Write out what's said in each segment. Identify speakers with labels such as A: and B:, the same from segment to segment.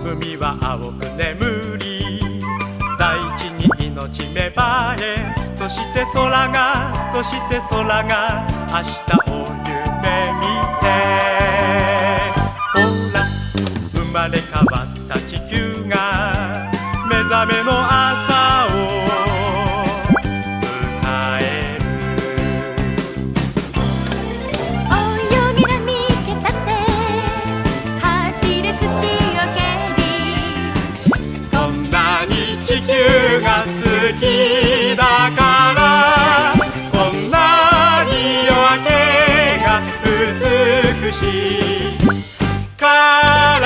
A: 海は青く眠り大地に命芽生えそして空が明日を夢見てほら生まれ変わった地球が目覚めの朝を迎える
B: 泳ぎが見けたって走れ土を蹴り
A: こんなに地球が好きだからこんなに夜明けが美しいから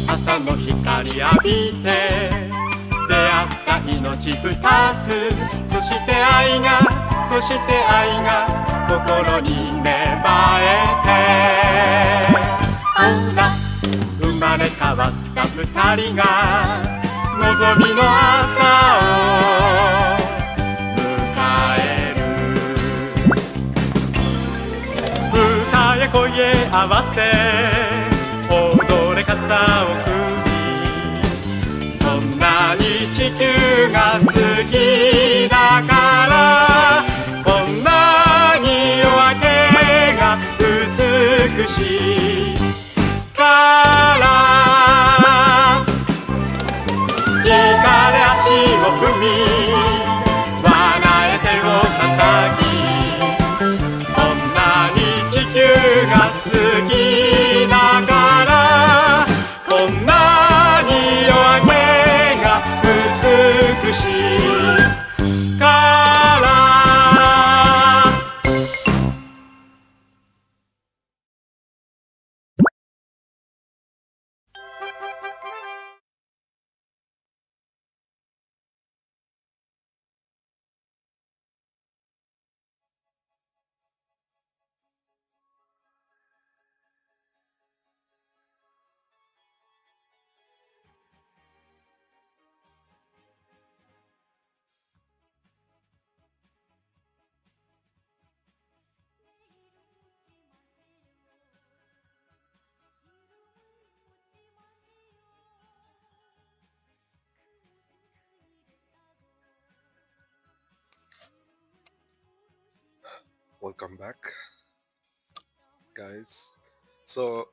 A: 朝の光浴びて出会った命二つそして愛が心に芽生えてほら生まれ変わった二人が望みの朝を迎える歌や声合わせ踊れ肩を組みこんなに地球が好きだからこんなに夜明けが美しいから床で足を踏み笑え手を叩きこんなに地球が好きだからこんなに夜明けが美しいから
C: Welcome back, guys. So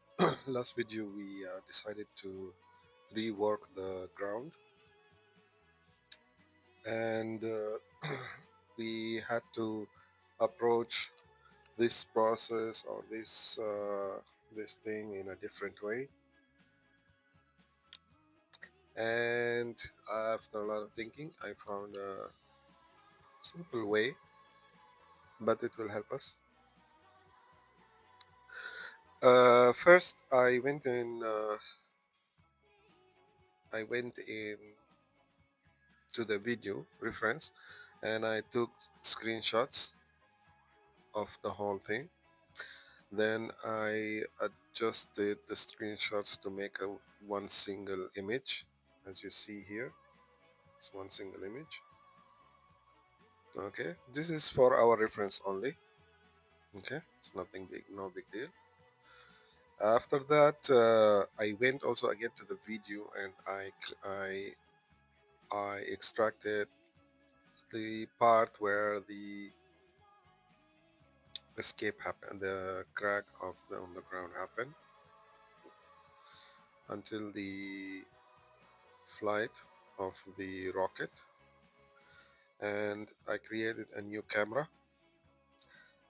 C: last video we decided to rework the ground, and we had to approach this process or this thing in a different way. And after a lot of thinking, I found a simple way, but it will help us. First, I went in to the video reference, and I took screenshots of the whole thing. Then I adjusted the screenshots to make one single image, as you see here. It's one single image. Okay, this is for our reference only. Okay, it's nothing big, no big deal. After that, I went also again to the video, and I extracted the part where the escape happened, the crack on the ground happened, until the flight of the rocket. And I created a new camera,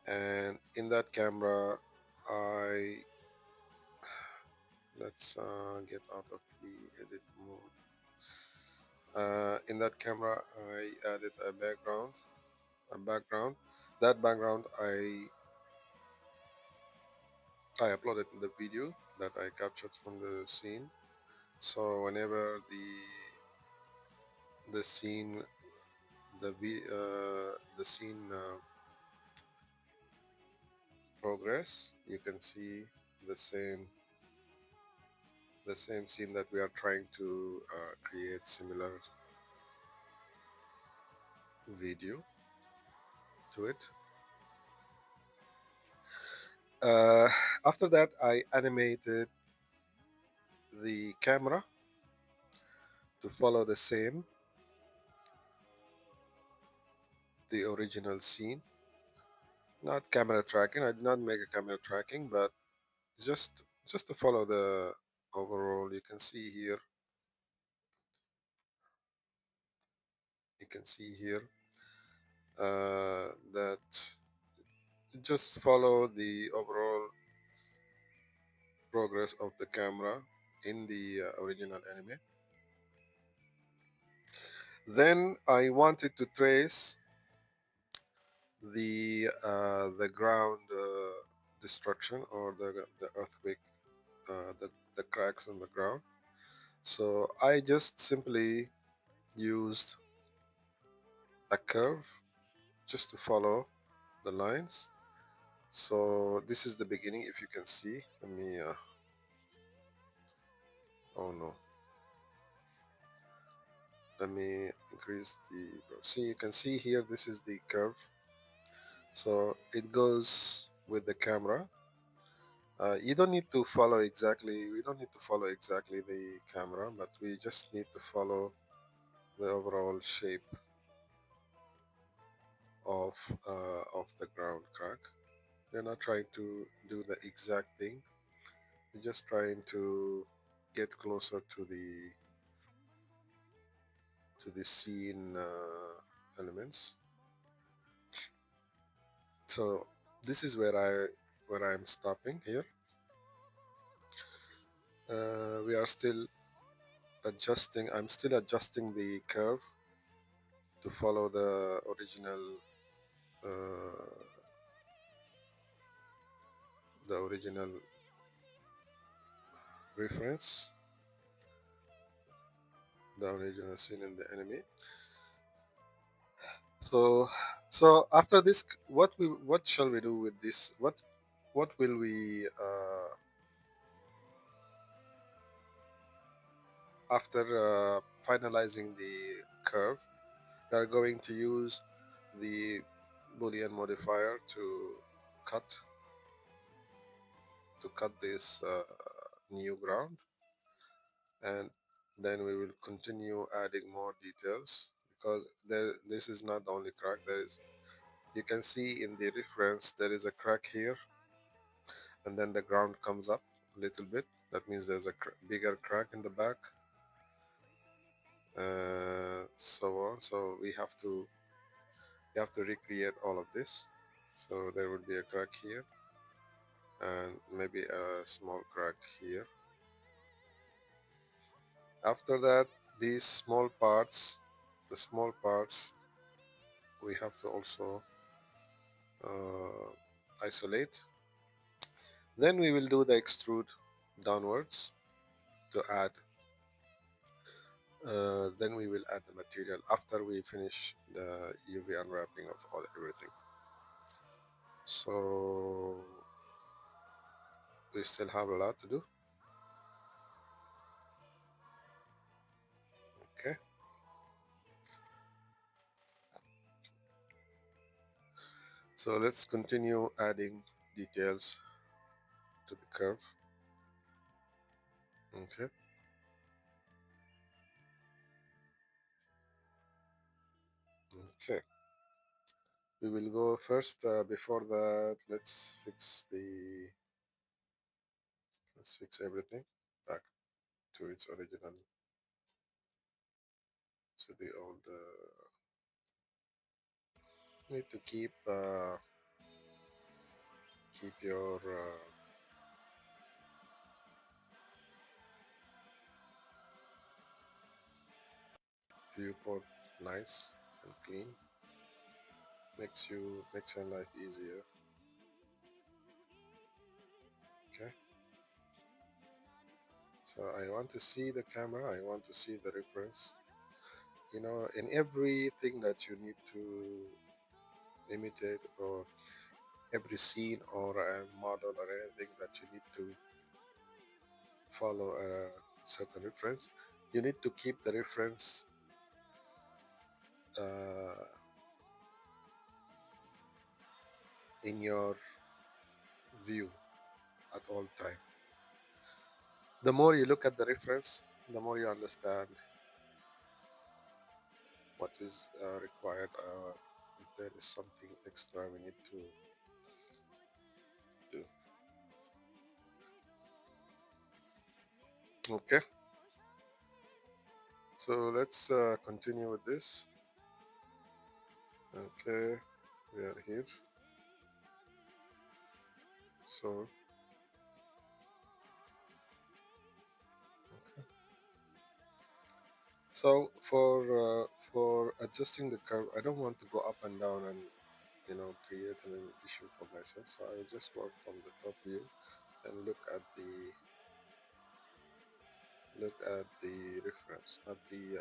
C: and in that camera let's get out of the edit mode. In that camera I added a background. That background I uploaded in the video that I captured from the scene. So whenever the scene progress, you can see the same scene that we are trying to create similar video to it. uh, After that, I animated the camera to follow the original scene. Not camera tracking, I did not make a camera tracking, but just to follow the overall. You can see here that just follow the overall progress of the camera in the original anime. Then I wanted to trace the ground destruction, or the earthquake, the cracks in the ground. So I just simply used a curve just to follow the lines. So this is the beginning. If you can see, let me oh no, let me increase the, see, you can see here, this is the curve. So it goes with the camera. You don't need to follow exactly, we don't need to follow exactly the camera, but we just need to follow the overall shape of the ground crack. We're not trying to do the exact thing, we're just trying to get closer to the scene elements. So this is where I'm stopping here. We are still adjusting, I'm still adjusting the curve to follow uh, the original reference, the original scene in the anime. So after this, what shall we do with this? What will we after finalizing the curve? We are going to use the Boolean modifier to cut this new ground, and then we will continue adding more details, because this is not the only crack. You can see in the reference there is a crack here, and then the ground comes up a little bit. That means there's a bigger crack in the back, so on. So we have to recreate all of this. So there will be a crack here, and maybe a small crack here. After that, these the small parts, we have to also isolate. Then we will do the extrude downwards to add. Then we will add the material after we finish the UV unwrapping of everything. So we still have a lot to do. Okay. So let's continue adding details to the curve. Okay. Okay. We will go first. Before that, let's fix everything back to its original, to the old. Need to keep your viewport nice and clean. Makes your life easier. Okay. So I want to see the camera. I want to see the reference. In everything that you need to imitate, or every scene or a model or anything that you need to follow a certain reference, you need to keep the reference in your view at all time. The more you look at the reference, the more you understand what is required. If there is something extra we need to do. Okay, so let's continue with this. Okay, we are here. So okay. So for adjusting the curve, I don't want to go up and down and create an issue for myself. So I just work from the top view and look at the reference at the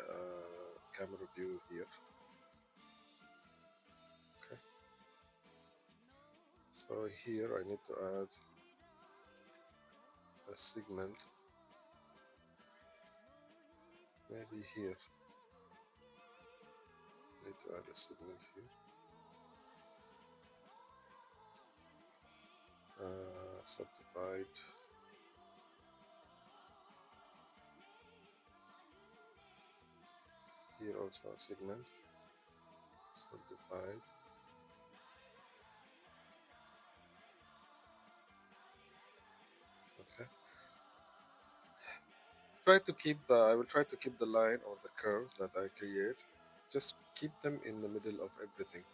C: camera view here. Okay. So here I need to add a segment, maybe here. Need to add a segment here. Subdivide. Here also a segment. Subdivide. Okay. I will try to keep the line or the curves that I create. Just keep them in the middle of everything.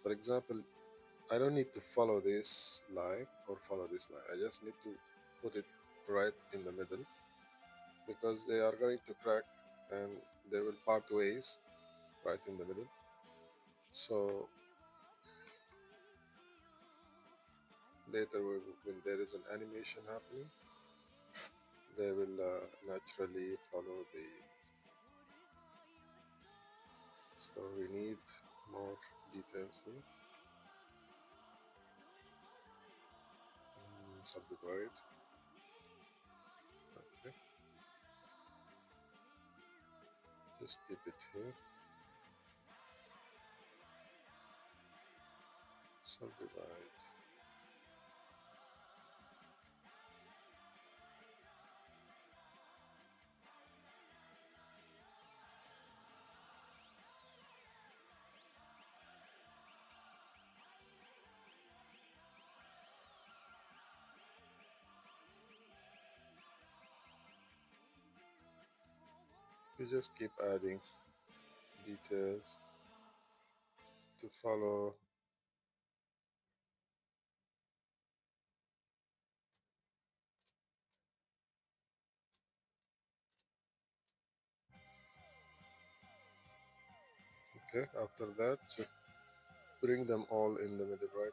C: For example, I don't need to follow this line or follow this line. I just need to put it right in the middle, because they are going to crack and they will part ways right in the middle. So later when there is an animation happening, they will naturally follow the. So we need more details here. Subdivide. Okay. Just keep it here. Subdivide. You just keep adding details to follow. Okay, after that, just bring them all in the middle, right?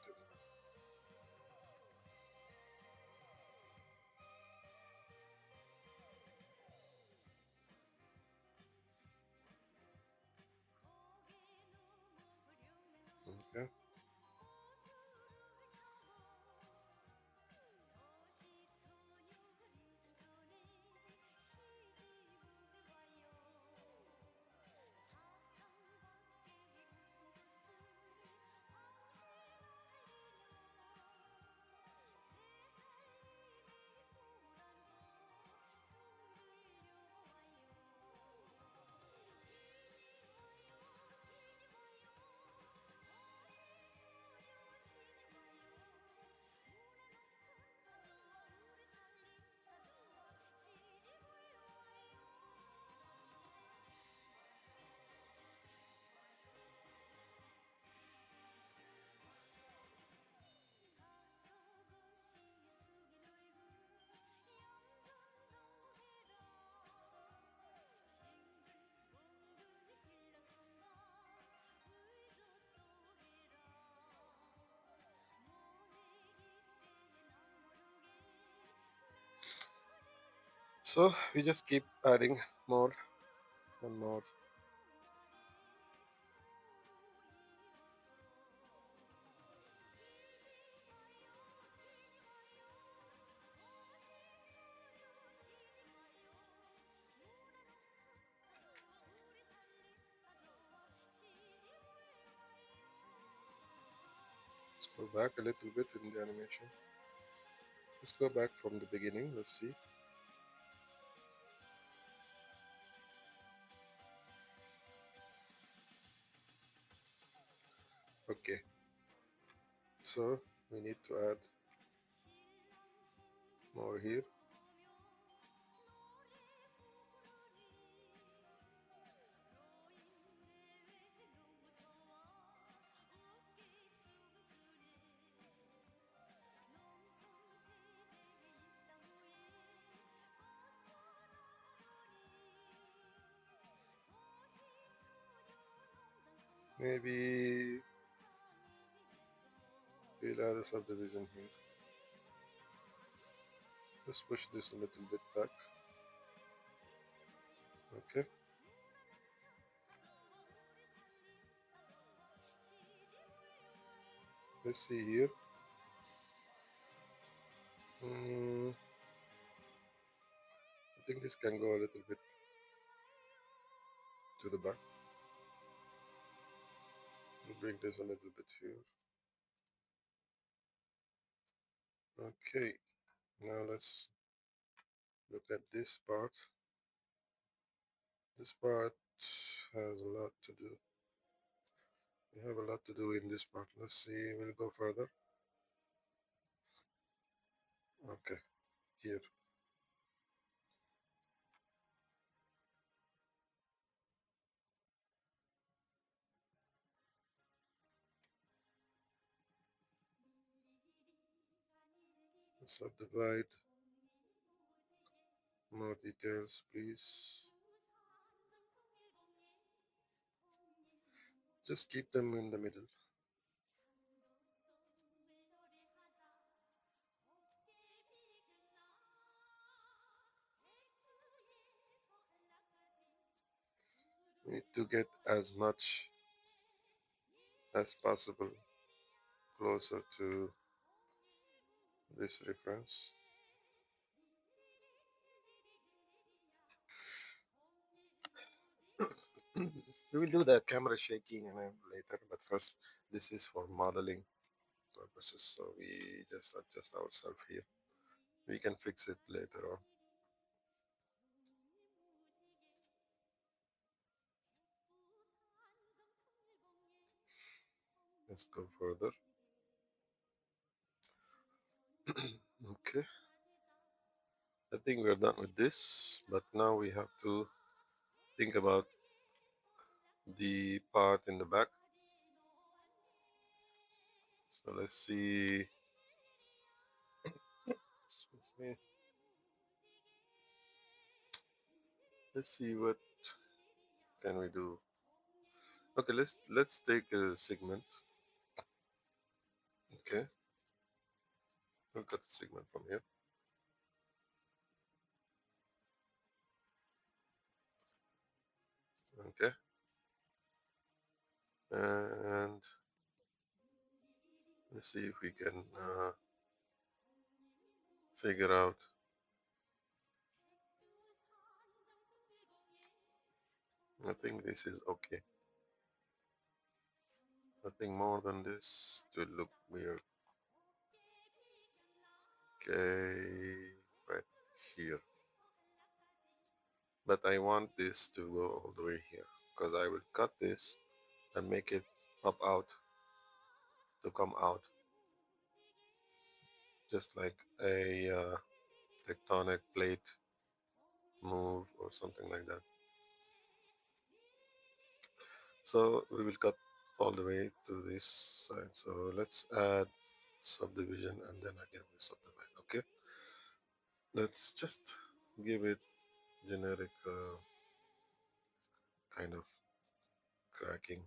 C: Okay. So we just keep adding more and more. Let's go back a little bit in the animation. Let's go back from the beginning. Let's see. Okay, so we need to add more here. Maybe we'll add a subdivision here. Let's push this a little bit back. Okay. Let's see here. I think this can go a little bit to the back. We'll bring this a little bit here. Okay. Now let's look at this part. This part has a lot to do. We have a lot to do in this part. Let's see. We'll go further. Okay. Here. Subdivide. More details, please. Just keep them in the middle. We need to get as much as possible closer to this reference. We will do the camera shaking later, but first this is for modeling purposes, so we just adjust ourselves here. We can fix it later on. Let's go further. Okay, I think we're done with this, but now we have to think about the part in the back. So let's see. Excuse me. Let's see what can we do. Okay, let's take a segment. Okay, we'll cut the segment from here. Okay, and let's see if we can figure out. I think this is okay. Nothing more than this to look weird. Okay, right here. But I want this to go all the way here because I will cut this and make it pop out to come out, just like a tectonic plate move or something like that. So we will cut all the way to this side. So let's add subdivision and then again we subdivide. Okay, let's just give it generic kind of cracking.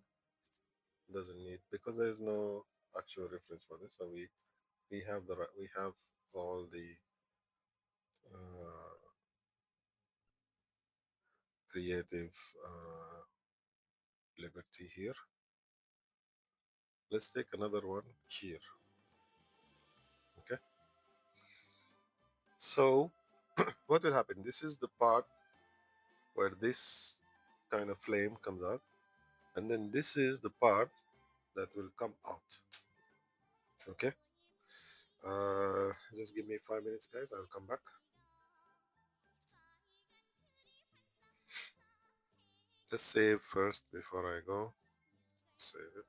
C: Doesn't need, because there is no actual reference for this, so we have we have all the uh, creative liberty here. Let's take another one here. Okay, so what will happen, this is the part where this kind of flame comes out, and then this is the part that will come out. Okay. Just give me 5 minutes, guys. I'll come back. Let's save first before I go. Save it.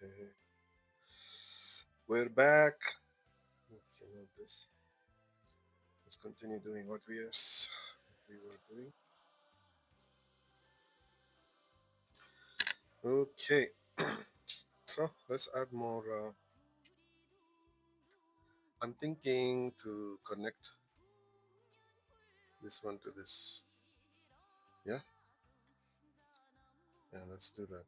C: Okay, we're back. Let's remove this. Let's continue doing what we were doing. Okay, so let's add more. I'm thinking to connect this one to this. Yeah, yeah. Let's do that.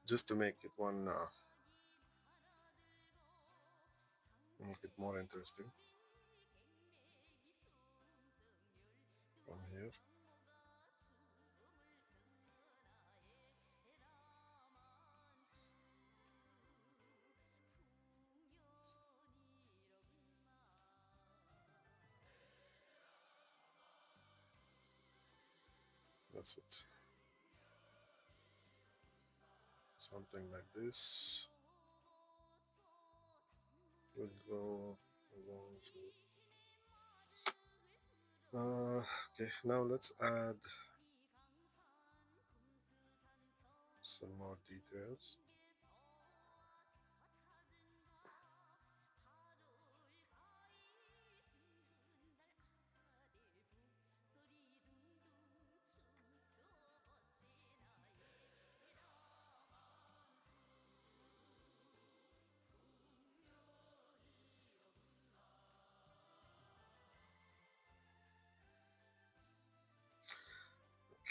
C: Just to make it one, make it more interesting. From here. That's it. Something like this. We'll go along. Okay, now let's add some more details.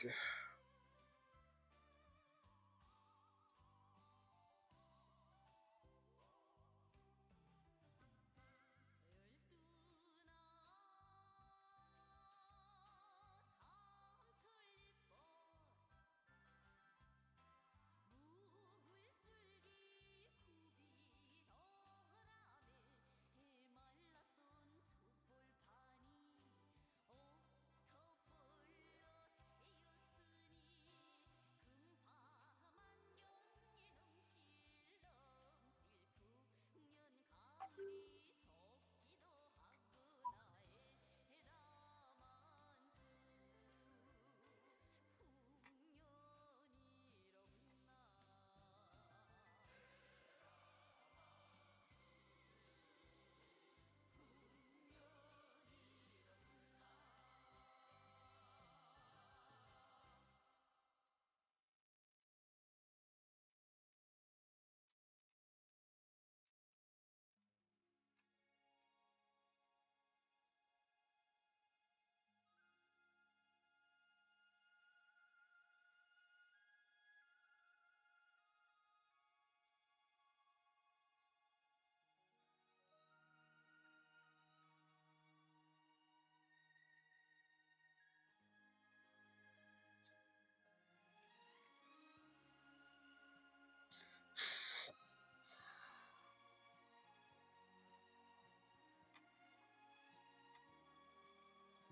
C: Okay.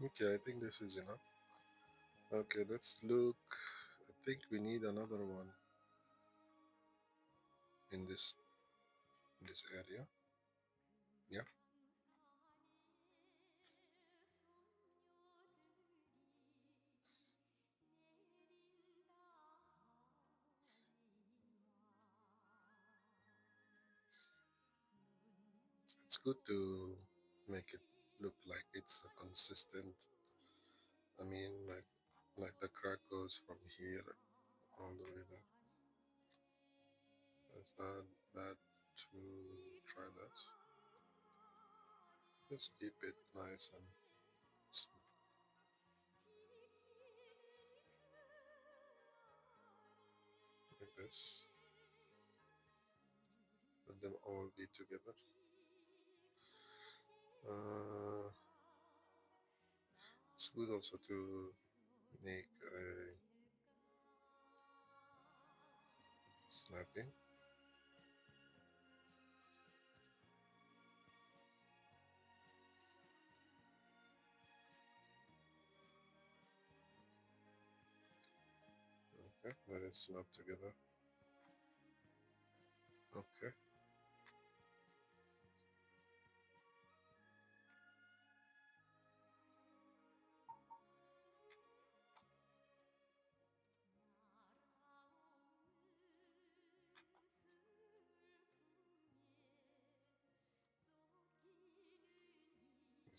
C: Okay, I think this is enough. Okay, let's look. I think we need another one in this area. Yeah. It's good to make it look like it's a consistent. I mean, like the crack goes from here all the way back. It's not bad to try that. Just keep it nice and like this. Let them all be together. Uh, it's good also to make a snapping. Okay, let it snap together. Okay.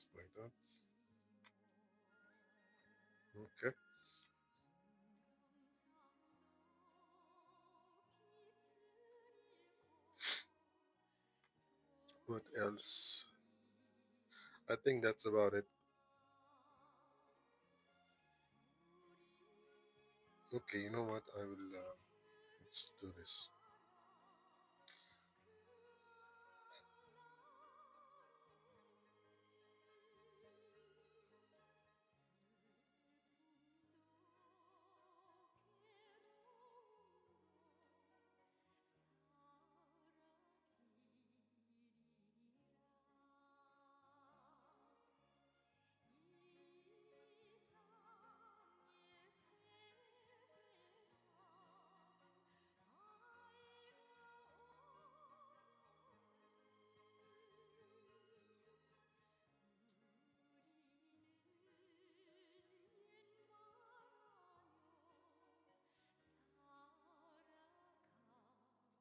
C: just like that. Okay. What else? I think that's about it. Okay, you know what? I will. Let's do this.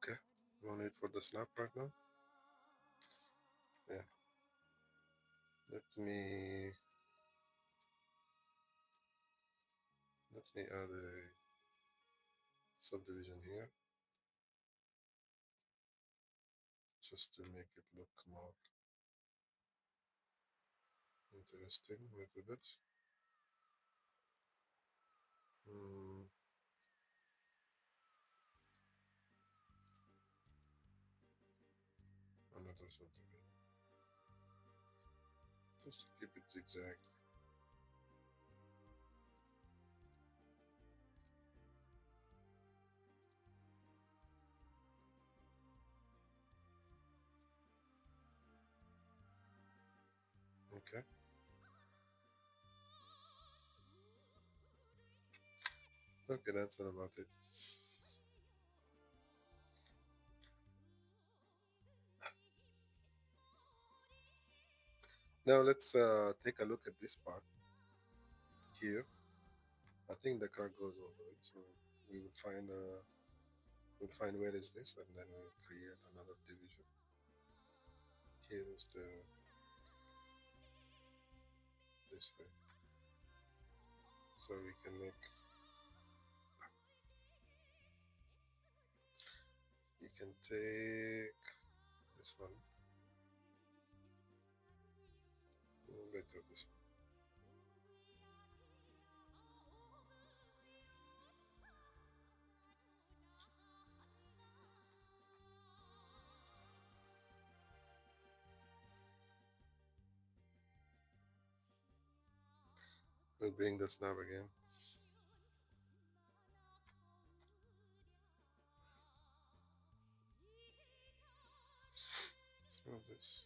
C: Okay, no need for the snap right now. Yeah, let me add a subdivision here just to make it look more interesting a little bit. Hmm, another subdivision. Just keep it zigzag. Okay. Okay, that's all about it. Now let's take a look at this part here. I think the crack goes all the way, so we will find where is this, and then we'll create another division. Here is this way, so we can make. You can take this one. Better this one. We'll bring the snap again. So this.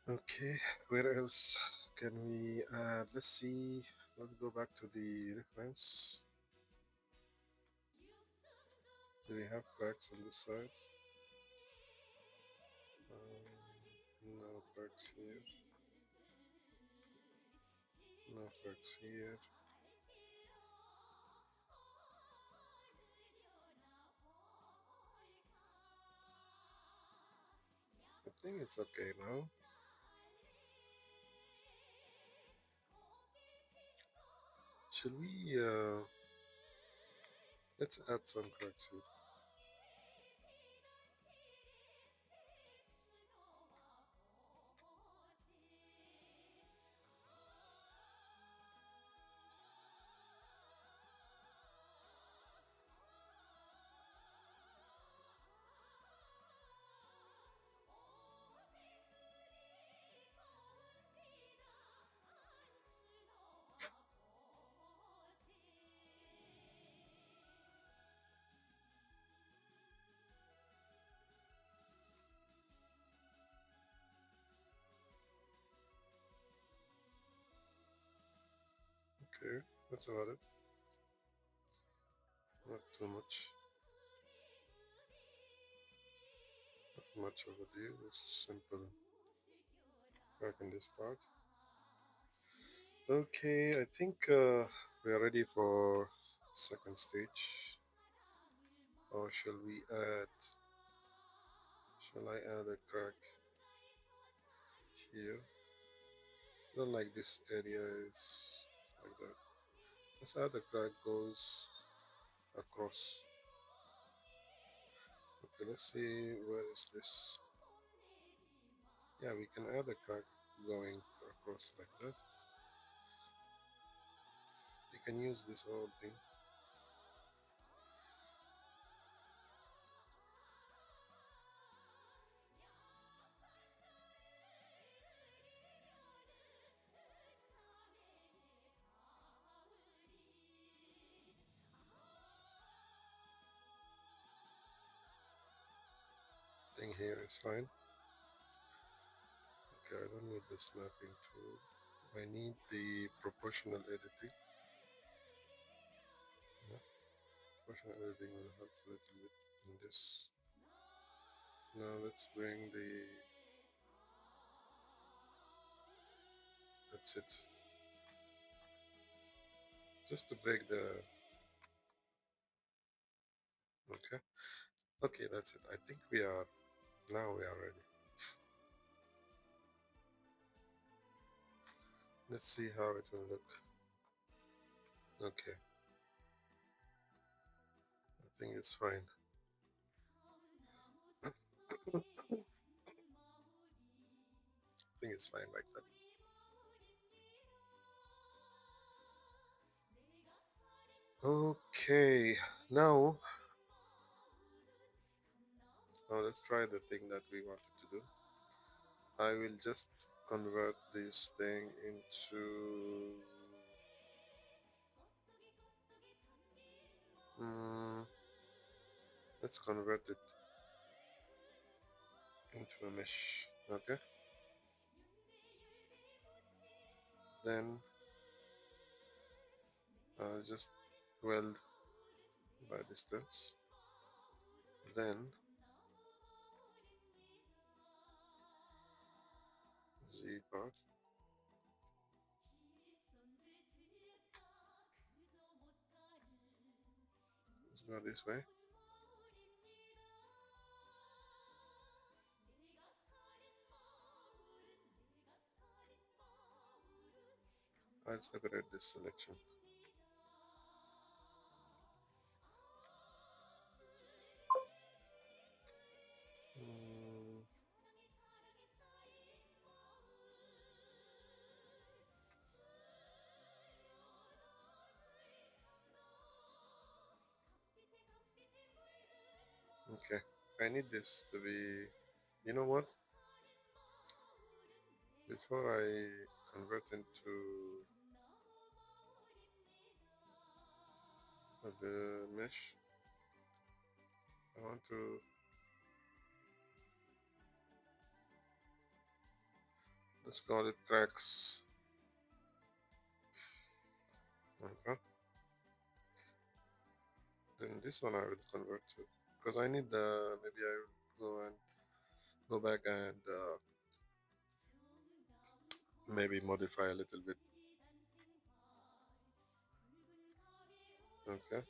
C: Okay, where else can we add? Let's see. Let's go back to the reference. Do we have cracks on this side? No cracks here. No cracks here. I think it's okay now. Should we let's add some cracks here. Okay, that's about it. Not too much. Not much over there. It's simple crack in this part. Okay, I think we are ready for second stage. Or shall we add? Shall I add a crack here? I don't like this area is like that. Let's add a crack goes across. Okay, let's see where is this. Yeah, we can add a crack going across like that. You can use this whole thing. Thing here is fine. Okay, I don't need this mapping tool. I need the proportional editing. Yeah, proportional editing will help a little bit in this. Now let's bring the. That's it. Just to break the. Okay. Okay, that's it. I think we are. Now we are ready. Let's see how it will look. Okay. I think it's fine. I think it's fine like that. Okay, now let's try the thing that we wanted to do. I will just convert this thing into let's convert it into a mesh. Okay, then I'll just weld by distance, then Z part. Let's go this way. I'll separate this selection. Okay, I need this to be, you know what? Before I convert into the mesh, I want to let's call it tracks. Okay. Then this one I will convert to, because I need the, maybe I will go back and maybe modify a little bit. Okay.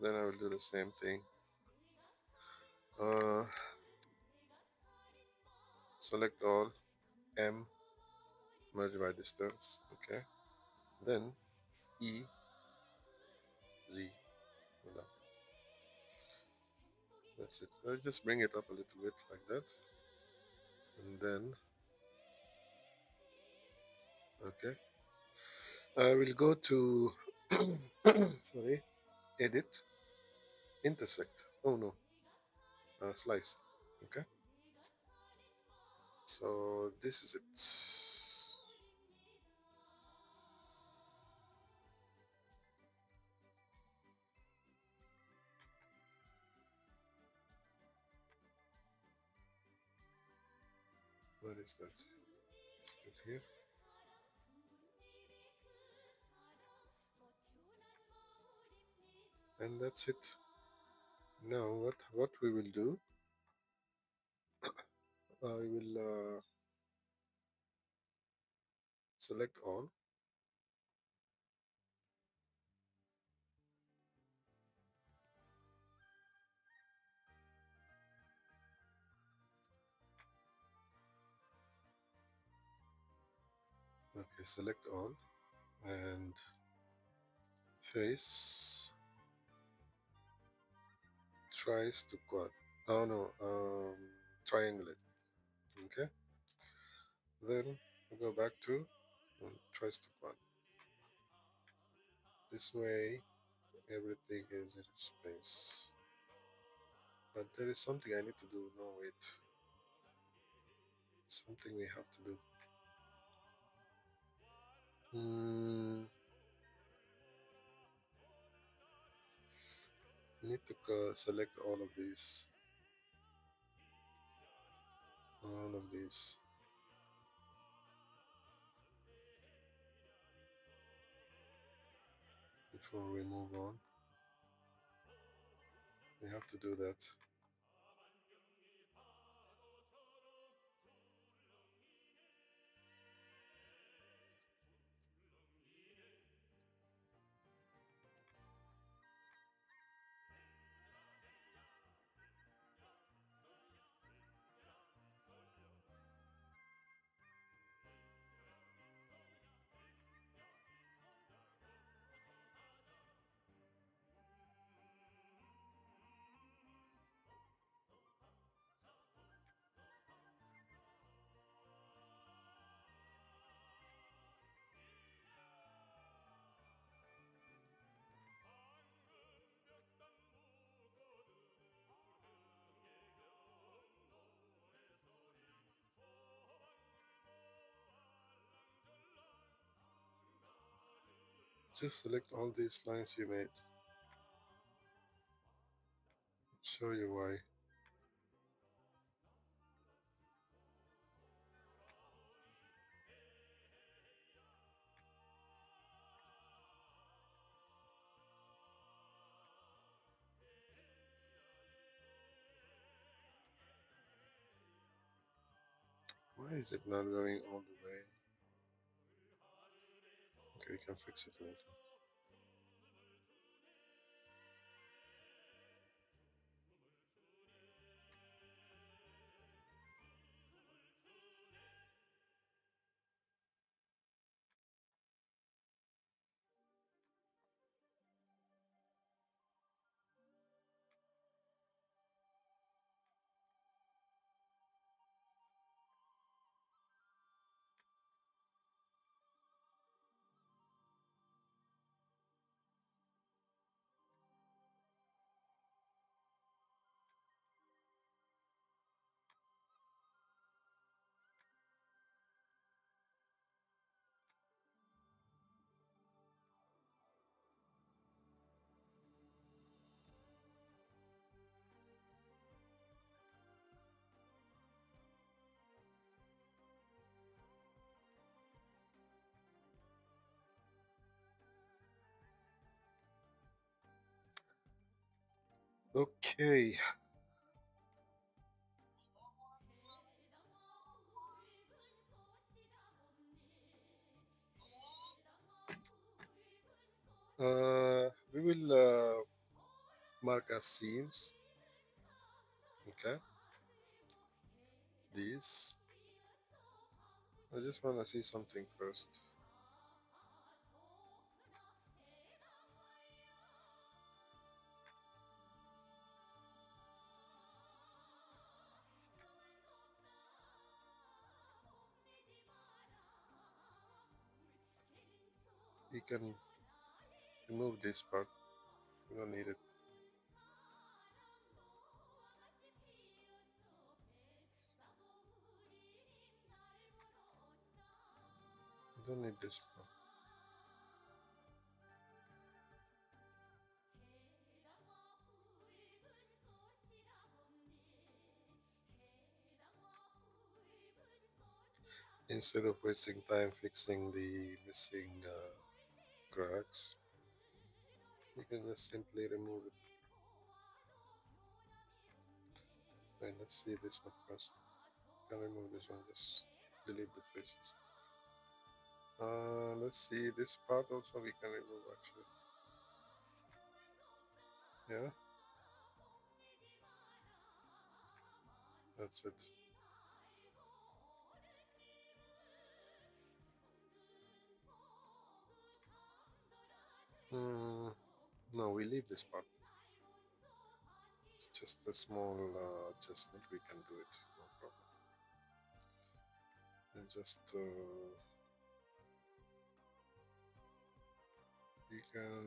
C: Then I will do the same thing. Select all, M, merge by distance. Okay. Then E, Z. Voila. That's it. I'll just bring it up a little bit like that. And then, okay. I will go to, sorry, edit, intersect. Oh no, slice. Okay. So this is it. Where is that? Still here. And that's it. Now what we will do, I will select all. Okay, select all and face tries to quad. Oh no, triangulate. Okay. Then we go back to tries to quad. This way everything is in space. But there is something I need to do. No, wait. Something we have to do. We need to select all of these. All of these. Before we move on, we have to do that. Just select all these lines you made. Show you why. Why is it not going all the way? Okay, we can fix it later. Okay. We will mark as scenes. Okay. These. I just want to see something first. We can remove this part. We don't need it. We don't need this part. Instead of wasting time fixing the missing cracks, you can just simply remove it. Right, let's see this one first. Can remove this one, just delete the faces. Let's see this part also we can remove actually. Yeah, that's it. No, we leave this part. It's just a small adjustment. We can do it. No problem. And just we can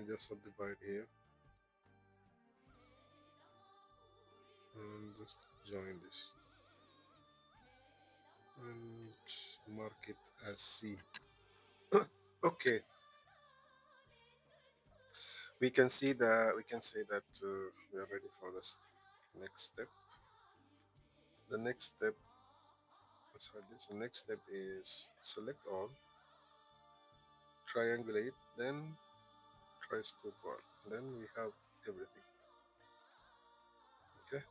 C: just subdivide here and just join this and mark it as C. Okay, we can say that we are ready for this next step. The next step, sorry, this. The next step is select all, triangulate, then try stoppard. Then we have everything. Okay.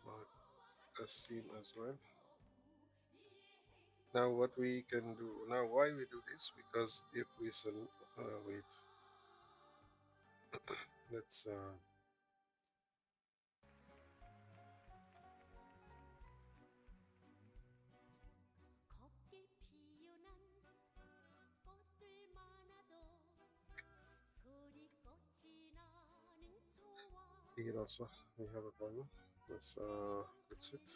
C: Mark as scene as well. Now what we can do now? Why we do this? Because if we wait, let's
B: 곱게 피어난 꽃들 많아도 소리꽃이 나는 좋아
C: here also we have a problem. Let's fix it.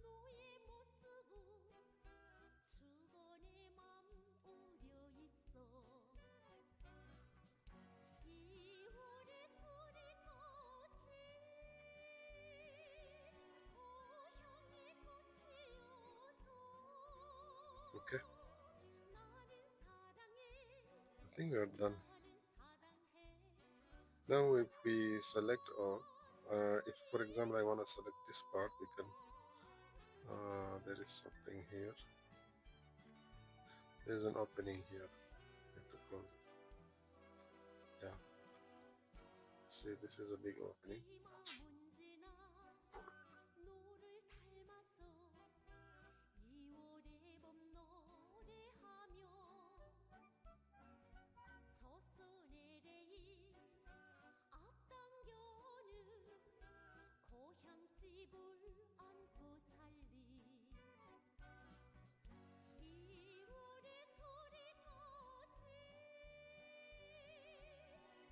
B: 너의 모습은 죽어 내 맘 우려 있어 이월의 소리꽃이 고향의 꽃이어서
C: Okay,
B: 나를 사랑해
C: I think we are done.
B: 나를 사랑해
C: Now if we select all, if for example I want to select this part, we can. There is something here. There's an opening here. We have to close it. Yeah. See, this is a big opening.
B: 이 맘 언제나 너를 닮아서 이월의 봄 노래하며 조선의 레일 앞당겨는 고향집을 안고 살리 이월의 소리꽃이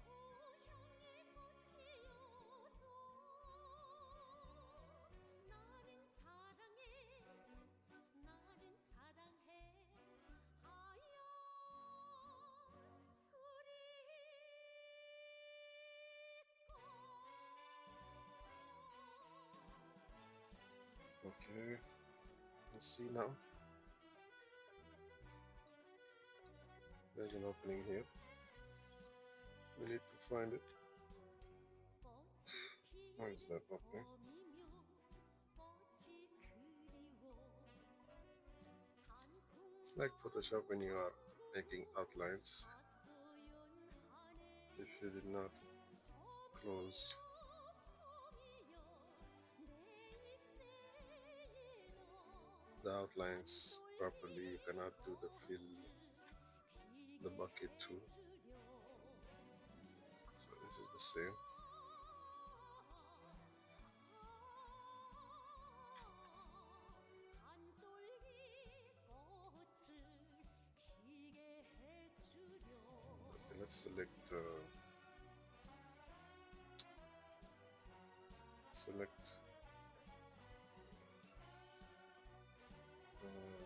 B: 고향의 꽃이어서 나는 자랑해 나는 자랑해 하얀 수리꽃
C: Okay. Let's see now. There's an opening here. We need to find it.
B: 꽃이
C: Why is that
B: 피어는
C: opening?
B: 봄이며
C: like Photoshop when you are making outlines. If you did not close the outlines properly, you cannot do the fill the bucket too. So this is the same. Okay, let's select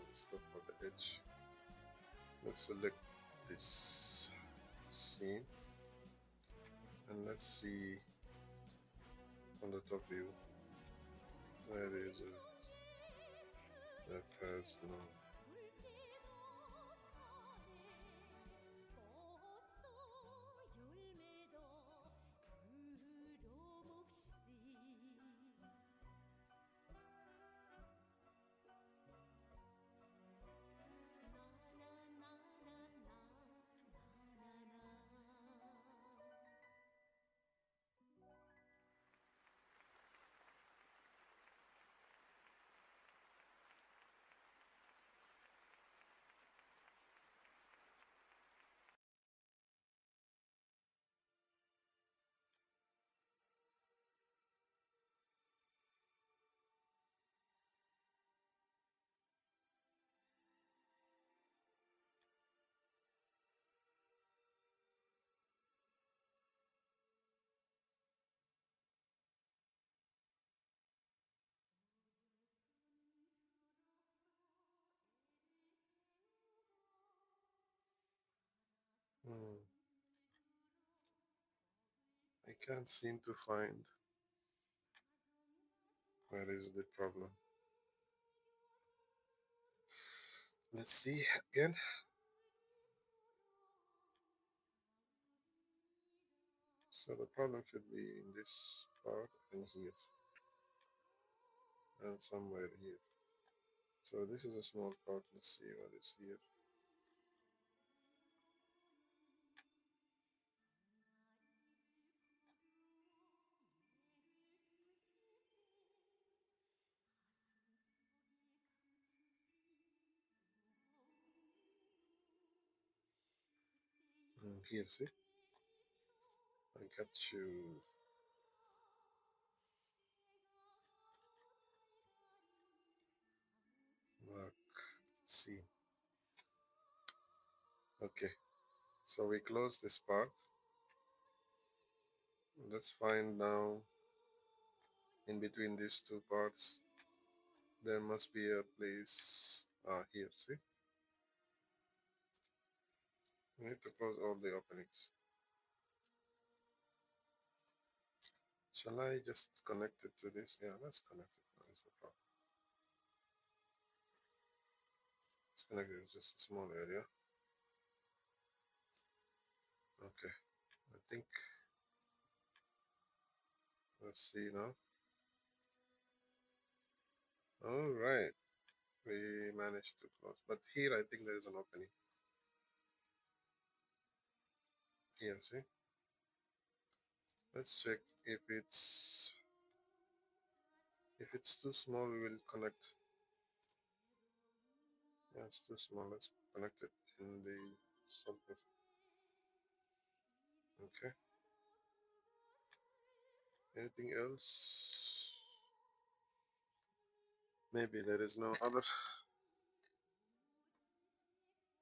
C: let's go for the edge. Let's select this scene and let's see on the top view where is it that has no. I can't seem to find where is the problem. Let's see again. So the problem should be in this part and here and somewhere here. So this is a small part. Let's see what is here. Here, see? I got you. Mark C. Okay, so we close this part. Let's find now in between these two parts. There must be a place here, see? We need to close all the openings. Shall I just connect it to this? Yeah, let's connect it. That's the problem. Let's connect it. It's just a small area. Okay, I think. Let's see now. All right, we managed to close. But here, I think there is an opening. Here, see? Let's check if it's too small. We will connect. Yeah, it's too small. Let's connect it in the something. Okay. Anything else? Maybe there is no other.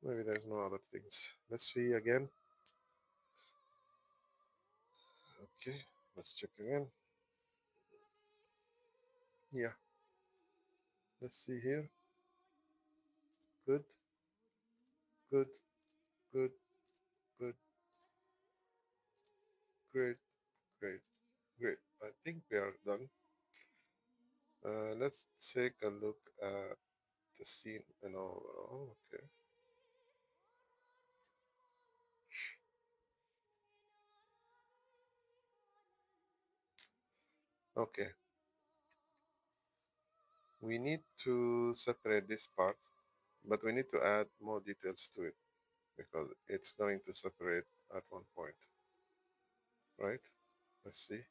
C: Maybe there's no other things. Let's see again. Okay, let's check again. Yeah. Let's see here. Good. Good. Good. Good. Great. Great. Great. I think we are done. Let's take a look at the scene and all. Oh, okay. Okay. We need to separate this part but we need to add more details to it because it's going to separate at one point, right? Let's see.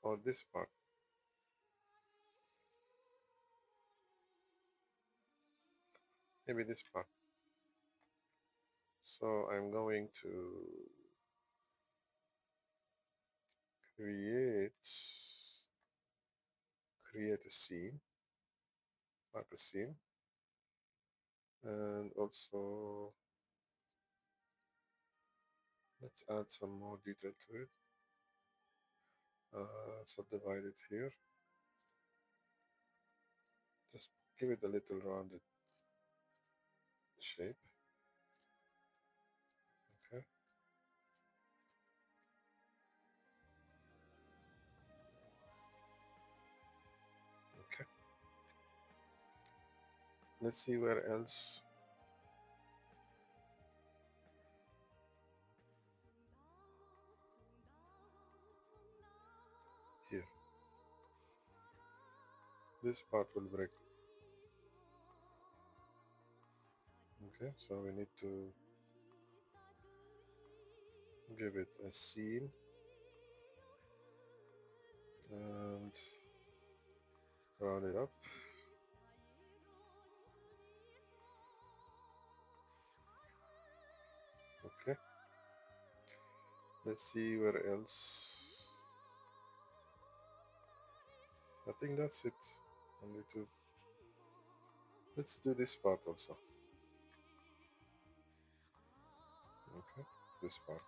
C: Or this part. Maybe this part. So I'm going to create a scene, mark a scene, and also let's add some more detail to it. Subdivide it here. Just give it a little rounded shape. Okay. Okay. Let's see where else. Here. This part will break. Okay, so we need to give it a scene and round it up. Okay. Let's see where else. I think that's it. Only two. Let's do this part also. Okay, this part.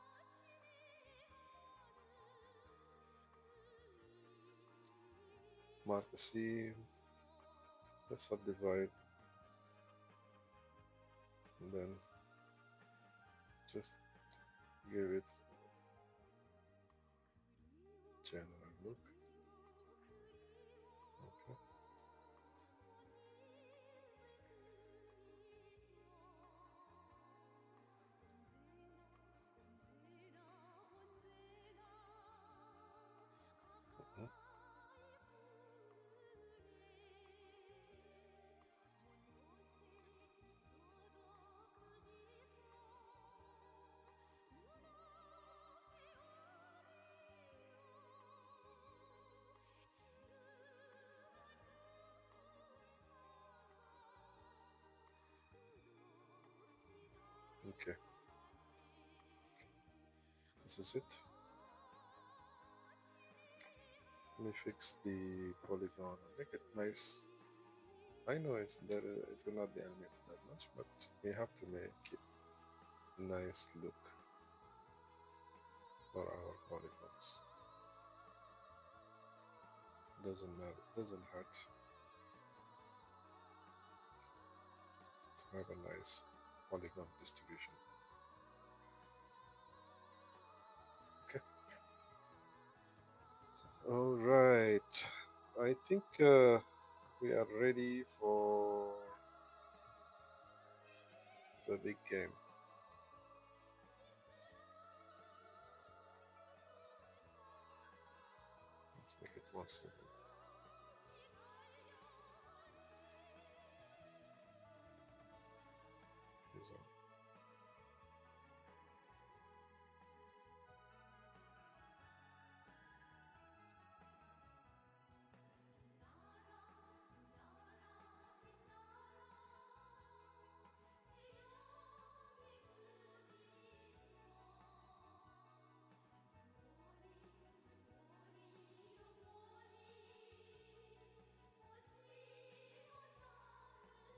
C: Mark the scene. Let's subdivide. And then just give it general look. Okay. Mhm. Okay. This is it. Let me fix the polygon and make it nice. I know it's that it will not be animated that much, but we have to make it nice look for our polygons. Doesn't matter, doesn't hurt to have a nice polygon distribution. Okay. All right. I think we are ready for the big game. Let's make it more simple. Is all.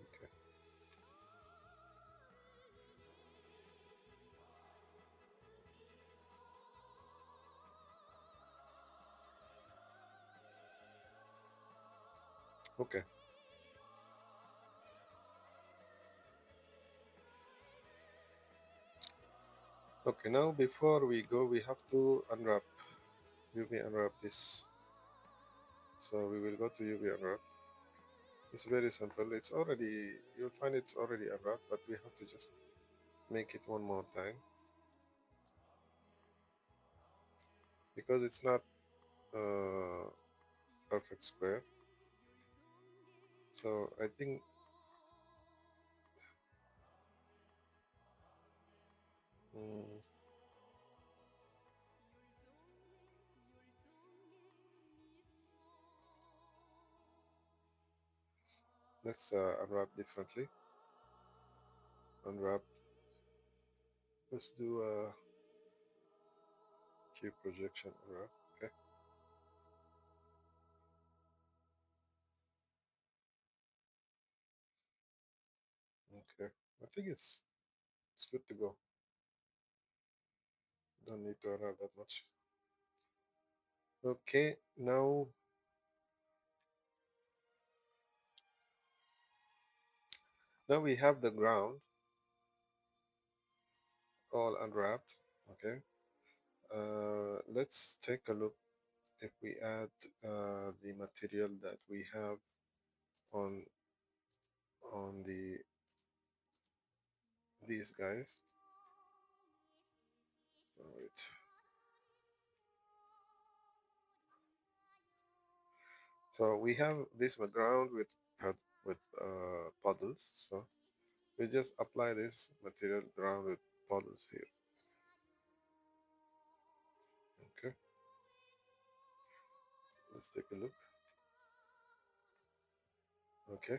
C: Okay. Okay. Okay, now before we go, we have to unwrap, UV unwrap this. So we will go to UV unwrap. It's very simple. It's already, you'll find it's already unwrapped, but we have to just make it one more time because it's not perfect square. So I think mm, let's unwrap differently. Unwrap. Let's do a cube projection unwrap. Okay. Okay. I think it's good to go. Don't need to unwrap that much. Okay. Now we have the ground all unwrapped. Okay. Let's take a look if we add the material that we have on these guys. Wait. So we have this ground with puddles. So we just apply this material ground with puddles here. Okay. Let's take a look. Okay.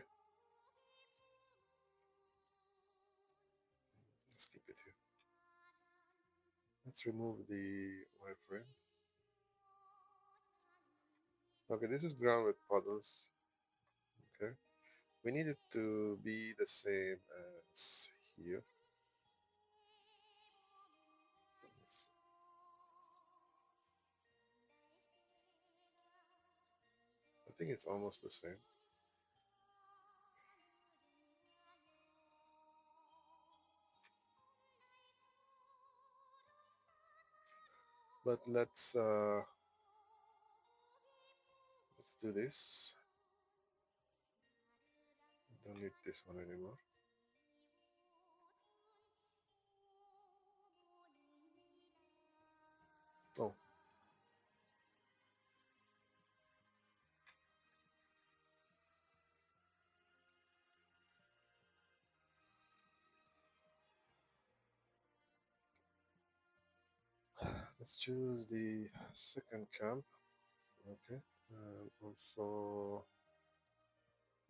C: Let's keep it here. Let's remove the wireframe. Okay, this is ground with puddles. Okay. We need it to be the same as here. I think it's almost the same. But let's do this. Don't need this one anymore. Oh, let's choose the second camp. Okay, and also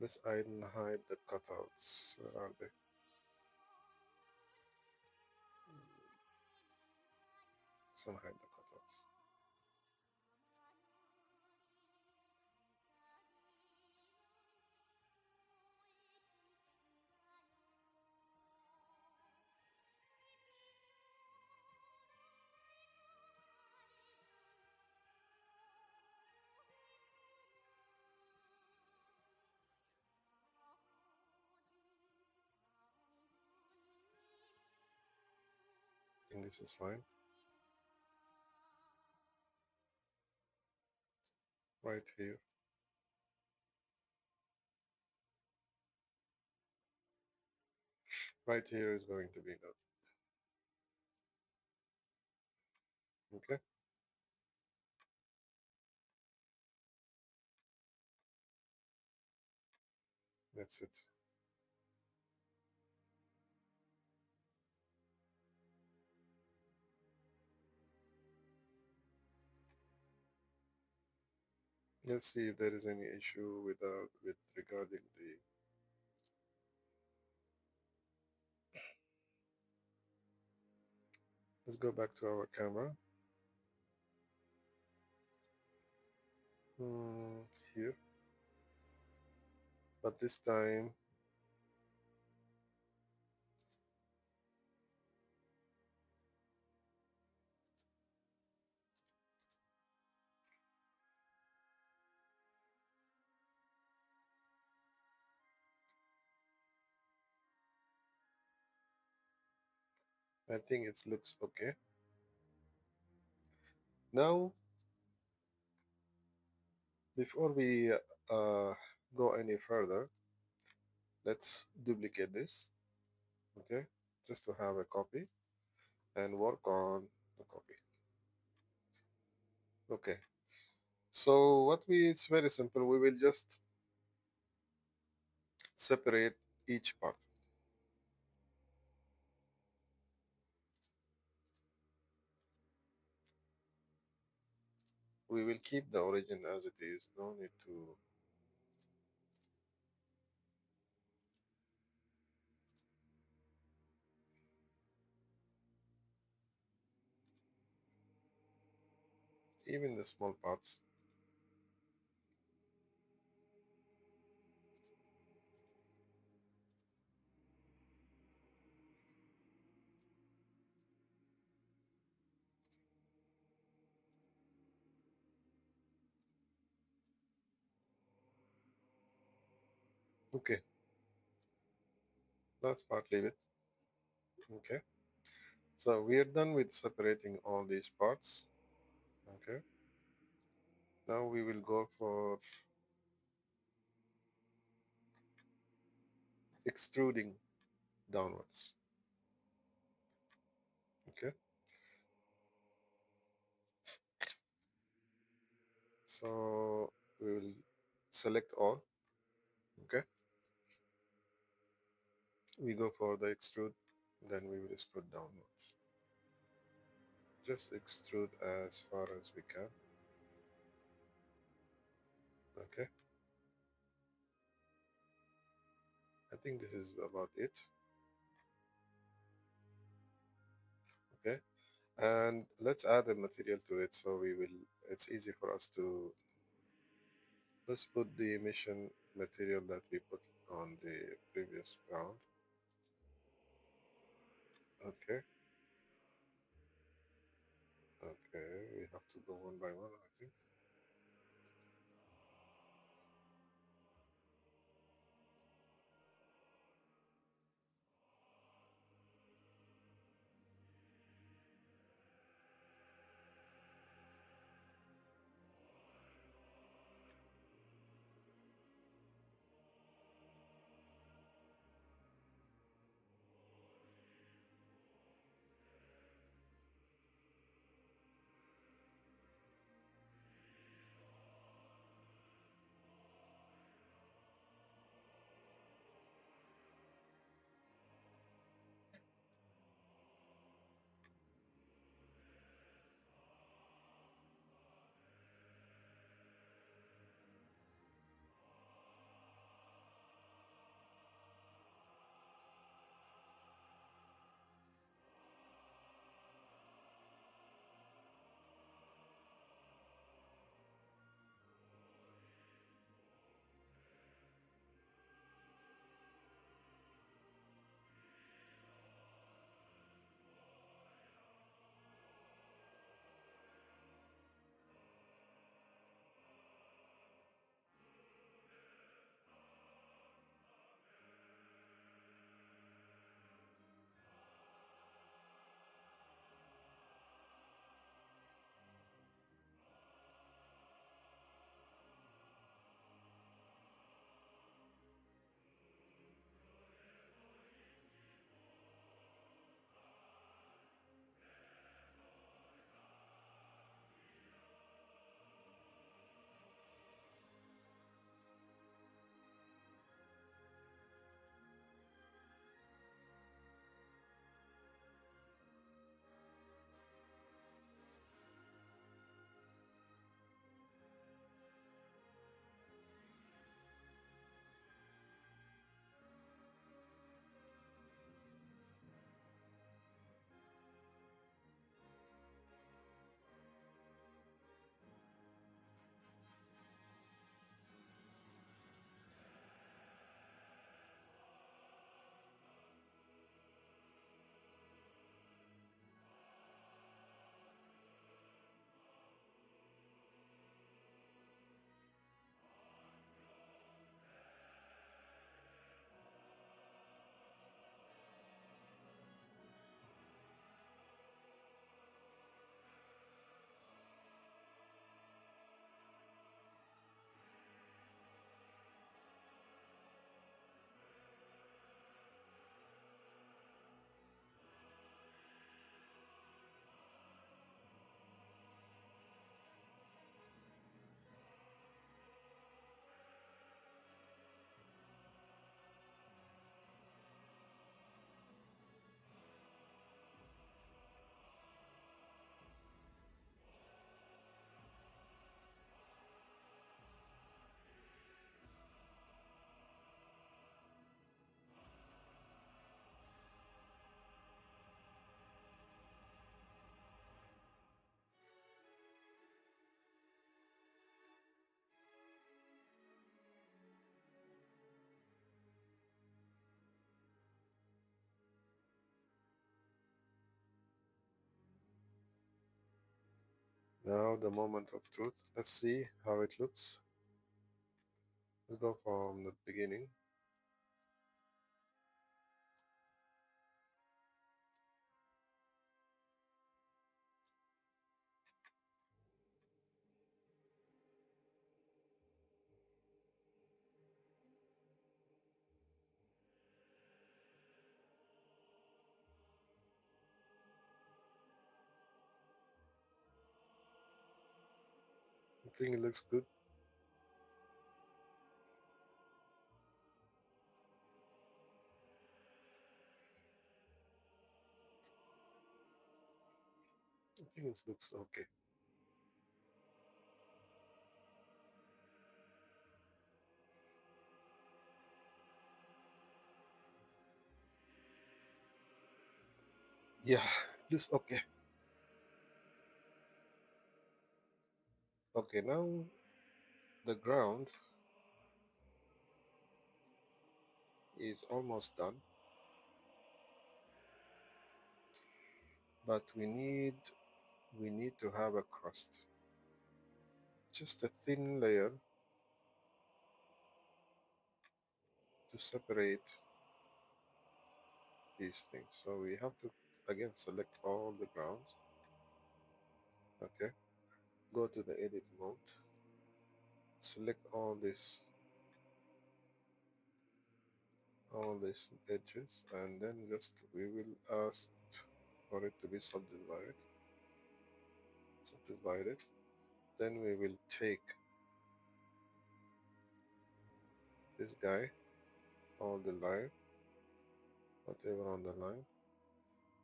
C: let's hide the cutouts. Where are they? Let's unhide the cutouts. I think this is fine. Right here. Right here is going to be good. Okay, that's it. Let's see if there is any issue with regarding the. Let's go back to our camera. Here, but this time I think it looks okay. Now, before we go any further, let's duplicate this, okay, just to have a copy and work on the copy. Okay, So it's very simple. We will just separate each part. We will keep the origin as it is. No need to. Even the small parts. Okay, let's part leave it. Okay, so we are done with separating all these parts. Okay, now we will go for extruding downwards. Okay, so we will select all. Okay, we go for the extrude, then we will extrude downwards. Just extrude as far as we can. Okay, I think this is about it. Okay, and let's add a material to it, so we will, it's easy for us to, let's put the emission material that we put on the previous round. Okay, okay, we have to go one by one, I think. Now the moment of truth. Let's see how it looks. Let's go from the beginning. I think it looks good. I think it looks okay. Yeah, it looks okay. Okay, now the ground is almost done, but we need to have a crust, just a thin layer to separate these things. So we have to again select all the grounds. Okay, go to the edit mode, select all these edges, and then just we will ask for it to be subdivided. Then we will take this guy, all the line, whatever on the line,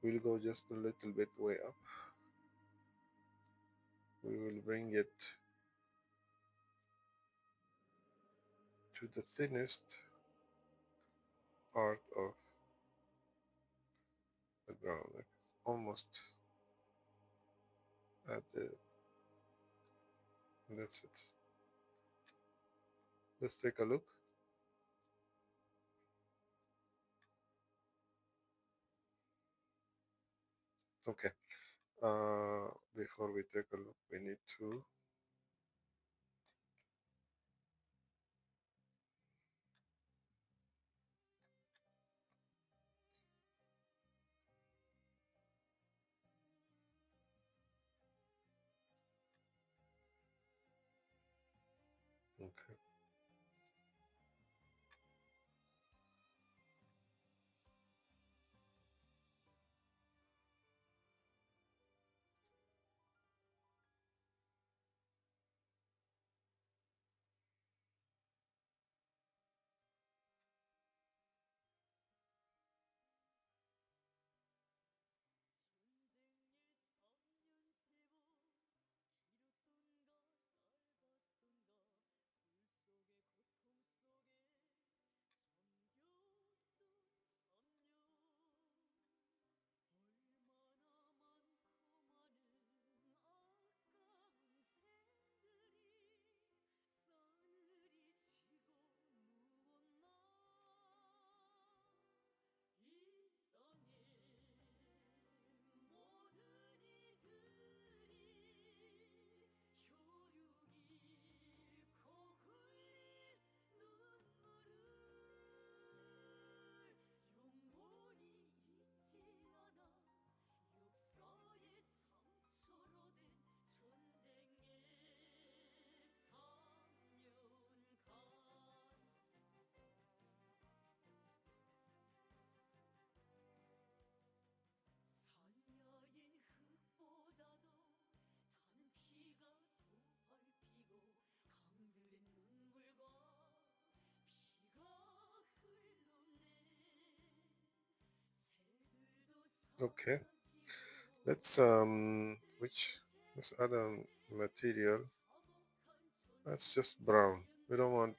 C: we'll go just a little bit way up. We will bring it to the thinnest part of the ground, like almost at the, that's it. Let's take a look. Okay, before we take a look, we need to okay. Okay, let's add a material. That's just brown. We don't want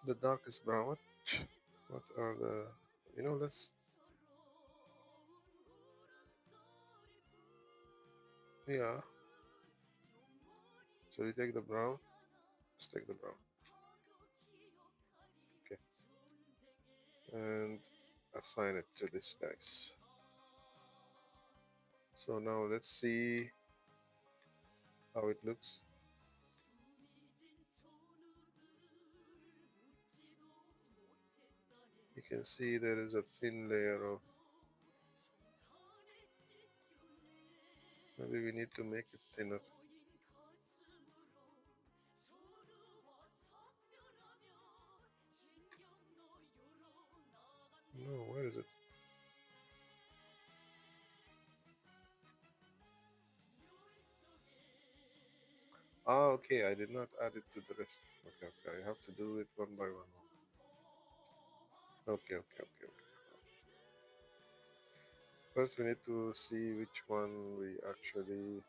C: the darkest brown. What are the, let's, yeah. So we take the brown. Let's take the brown. Okay, and assign it to this guys. So now let's see how it looks. You can see there is a thin layer of, maybe we need to make it thinner. No, where is it? Ah, okay, I did not add it to the rest. Okay, okay, I have to do it one by one. Okay, okay, okay, okay. First, we need to see which one we actually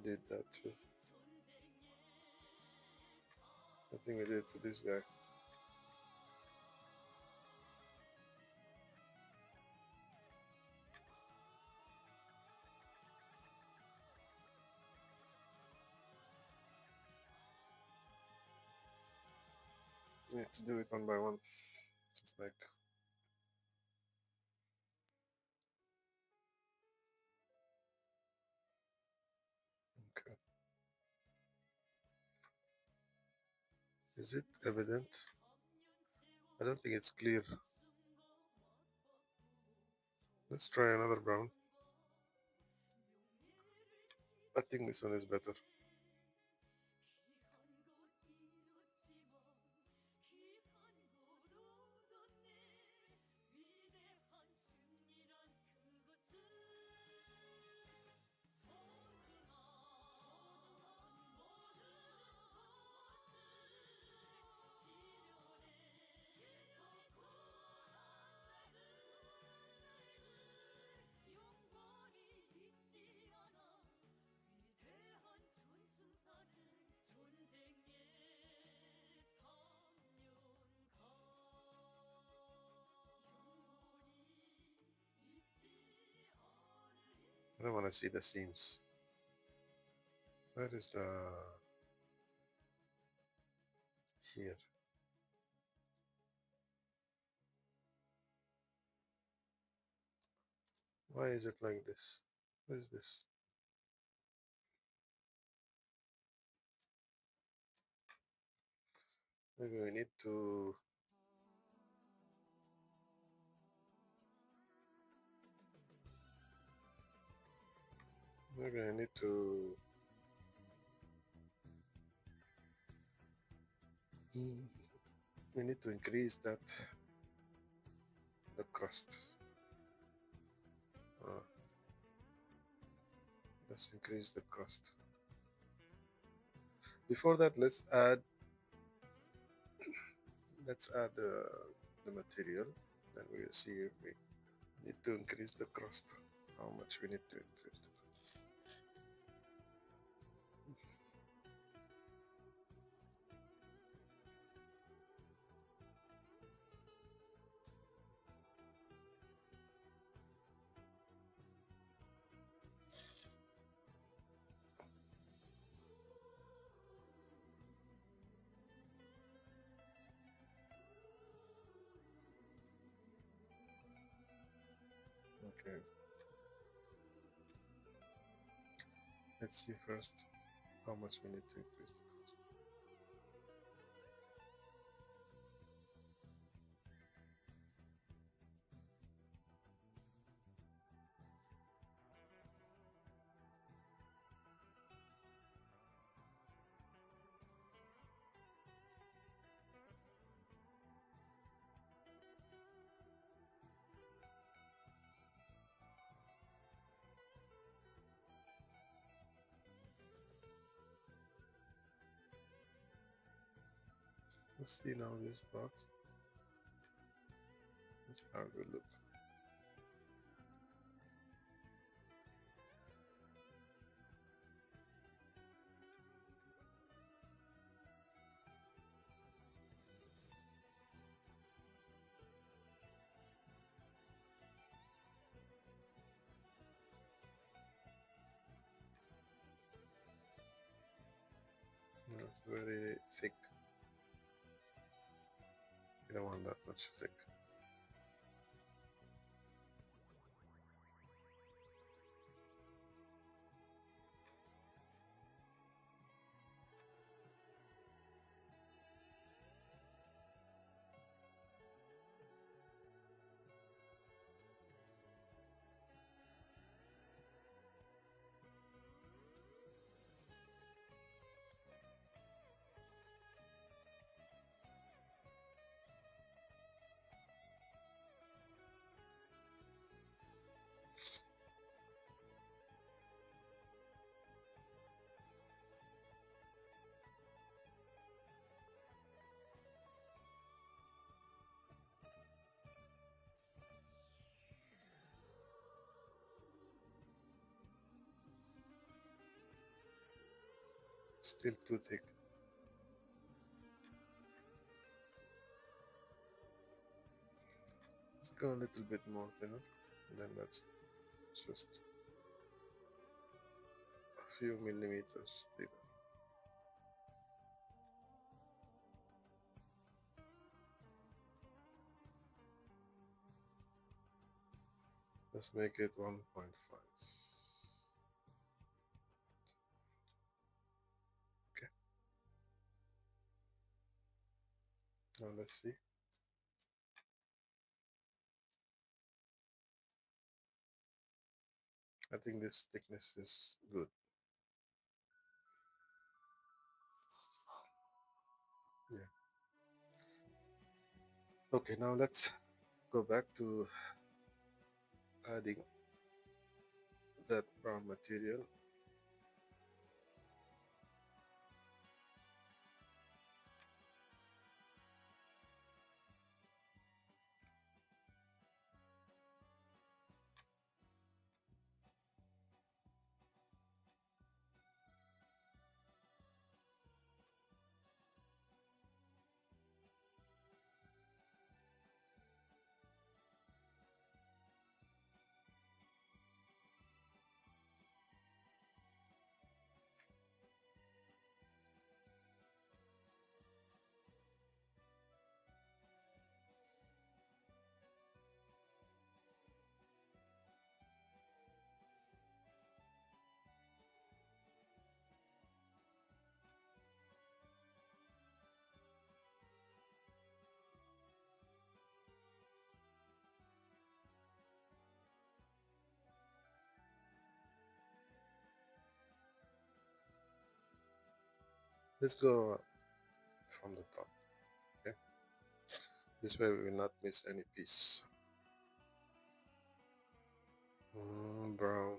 C: did that to. I think we did it to this guy. We need to do it one by one. Just like, okay. Is it evident? I don't think it's clear. Let's try another brown. I think this one is better. I don't want to see the seams. Where is the... here? Why is it like this? What is this? Maybe we need to... Maybe I need to... We need to increase that, the crust. Let's increase the crust. Before that, let's add the material. Then we will see if we need to increase the crust. How much we need to increase the crust. Okay. Let's see first how much we need to increase the crust. Let's see now this part. Let's see how it will look. It's very thick. You don't want that much thick. Still too thick. Let's go a little bit more thinner, and then that's just a few millimeters thinner. Let's make it 1.5. Okay. Now let's see. I think this thickness is good. Yeah. Okay, now let's go back to adding that brown material. Let's go from the top. Okay, this way we will not miss any piece. Brown.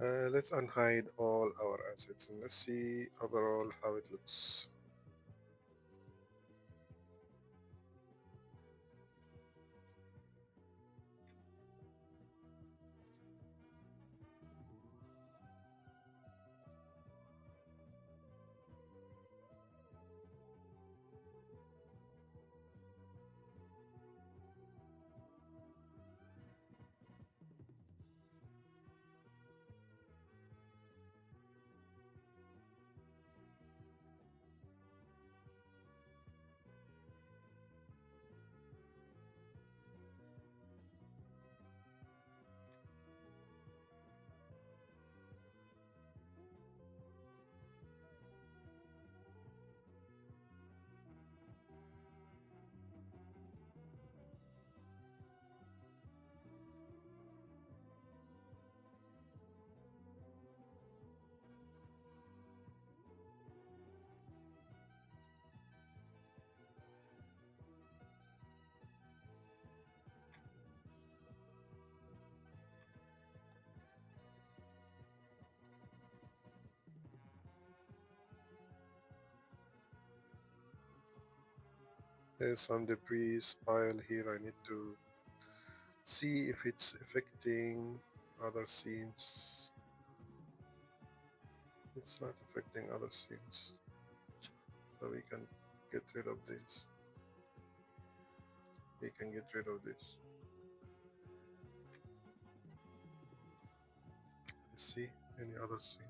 C: Let's unhide all our assets and let's see overall how it looks. There's some debris pile here. I need to see if it's affecting other scenes. It's not affecting other scenes, so we can get rid of this. We can get rid of this. Let's see any other scene.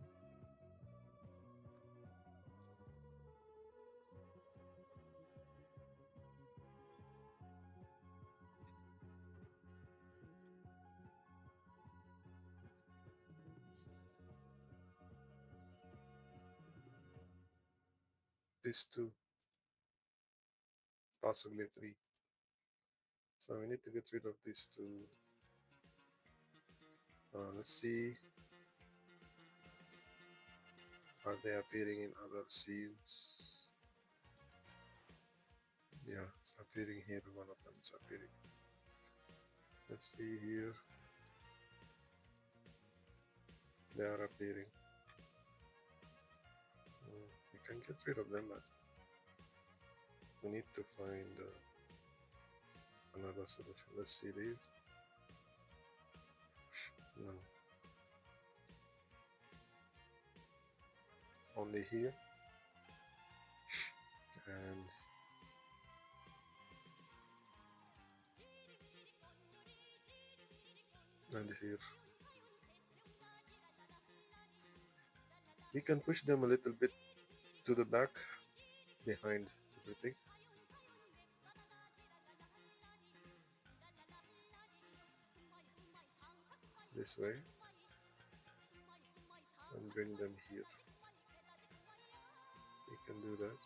C: These two, possibly three. So we need to get rid of these two. Let's see. Are they appearing in other scenes? Yeah, it's appearing here. One of them is appearing. Let's see here. They are appearing. We can get rid of them, but we need to find another solution. Let's see these. No. Only here. And here. We can push them a little bit to the back, behind everything. This way. And bring them here. We can do that.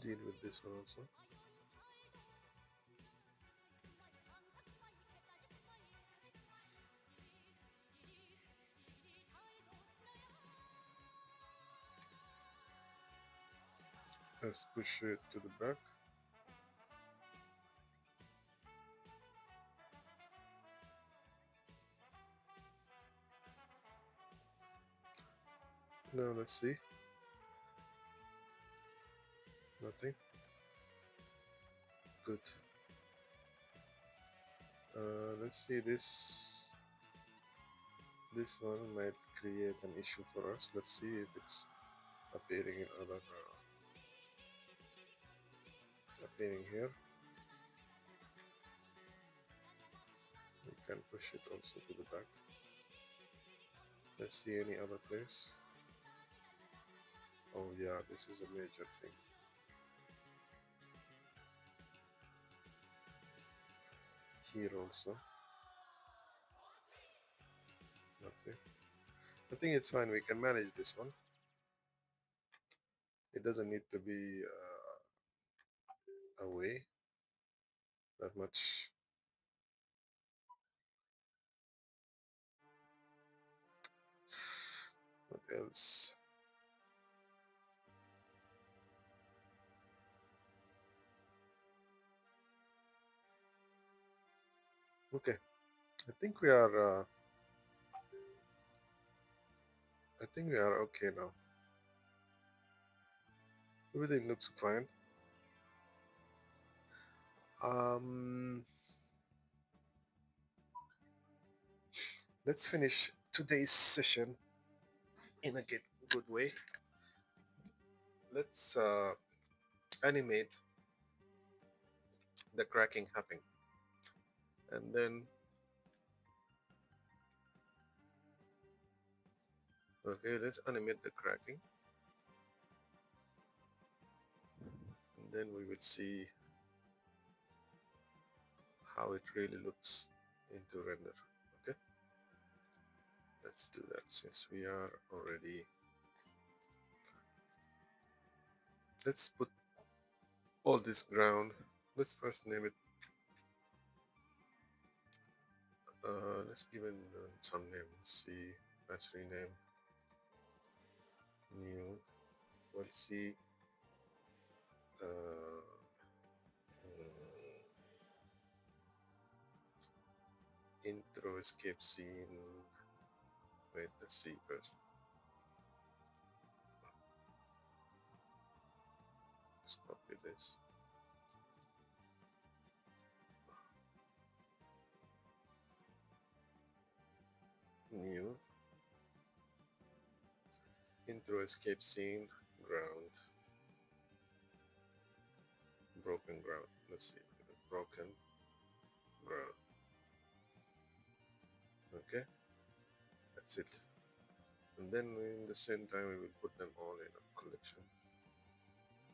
C: Deal with this one also. Let's push it to the back. Now let's see. Nothing. Good. Let's see this. This one might create an issue for us. Let's see if it's appearing in other. It's appearing here. We can push it also to the back. Let's see any other place. Oh yeah, this is a major thing. Here also. Nothing. I think it's fine. We can manage this one. It doesn't need to be away that much. What else? Okay, I think we are. I think we are okay now. Everything looks fine. Um, let's finish today's session in a good way. Let's animate the cracking happening, and then okay, let's animate the cracking, and then we will see how it really looks into render. Okay, let's do that since we are already. Let's put all this ground. Let's first name it. Let's give it some name. Let's see, let's rename new. We'll see. Uh, intro escape scene. Wait, let's see first. Let's copy this. New intro escape scene ground. Broken ground. Let's see. Broken ground. Okay, that's it. And then in the same time we will put them all in a collection.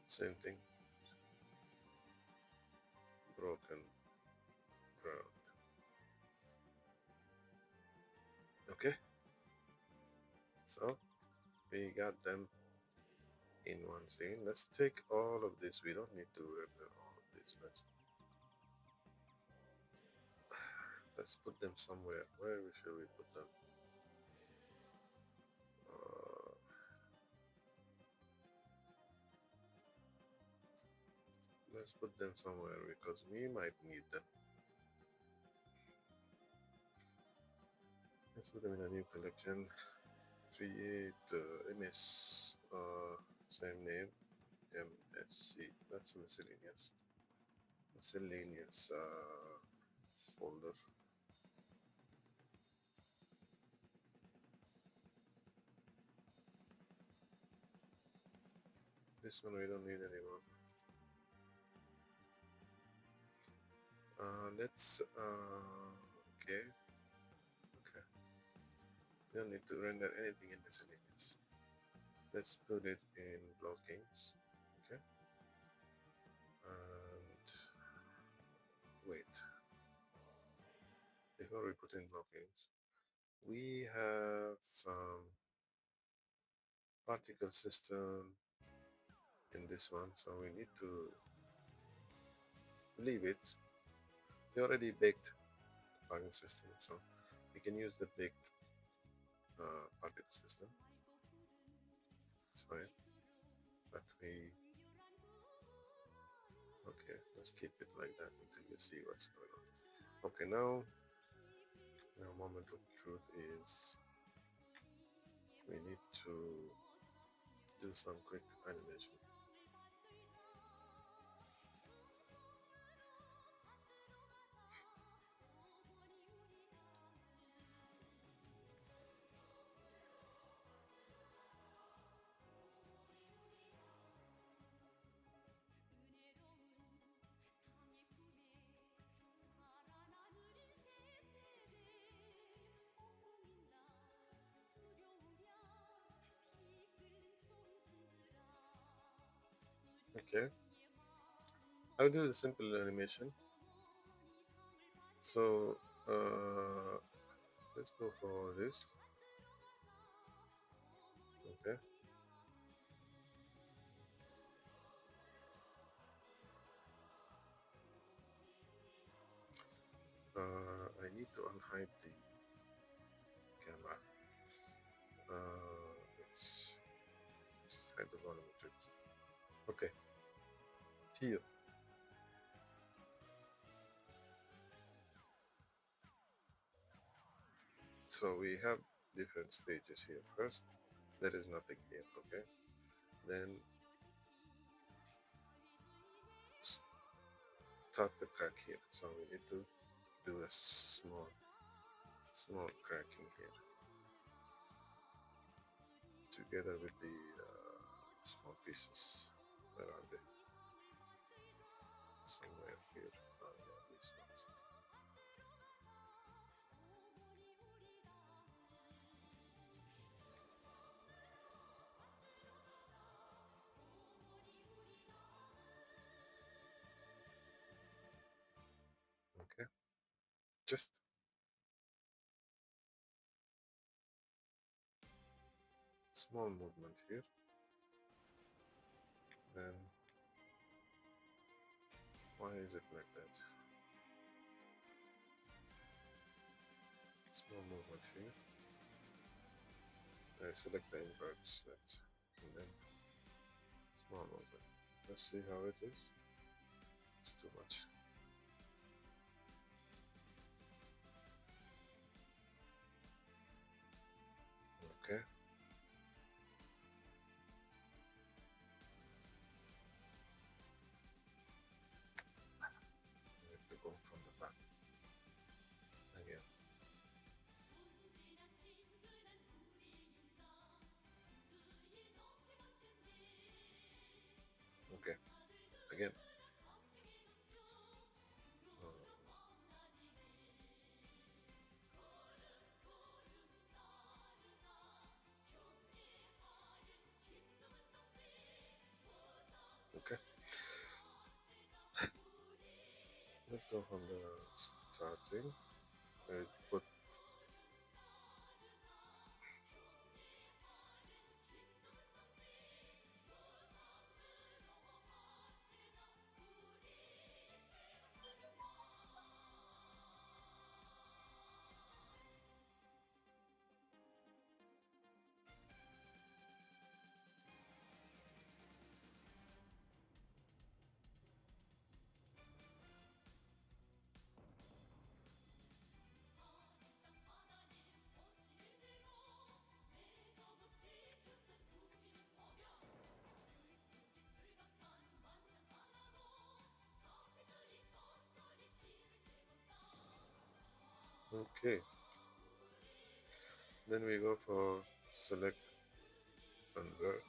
C: Same thing. Broken ground. Okay, so we got them in one scene. Let's take all of this. We don't need to render all of this. Let's put them somewhere. Where should we put them? Uh, let's put them somewhere because we might need them. Let's put them in a new collection. Create MS, same name, MSC. That's miscellaneous folder. This one we don't need anymore. Let's okay. We don't need to render anything in miscellaneous. Let's put it in blockings. Okay. And wait. Before we put in blockings, we have some particle system in this one, so we need to leave it. We already baked the particle system, so we can use the baked particle system. It's fine, but we okay. Let's keep it like that until you see what's going on. Okay, now the moment of truth is we need to do some quick animation. Okay, I'll do the simple animation. So let's go for this. Okay. I need to unhide the camera. Let's just hide the volumetrics. Okay. Here. So we have different stages here. First, there is nothing here, okay? Then start the crack here. So we need to do a small cracking here together with the small pieces. Where are they? Somewhere here. Oh, yeah, these ones. Okay, just small movement here. Then why is it like that? Small movement here. I select the invert select and then small movement. Let's see how it is. It's too much. Okay. We have to go from the back again. Okay, again. Okay, let's go from the starting. Put okay. Then we go for select convert.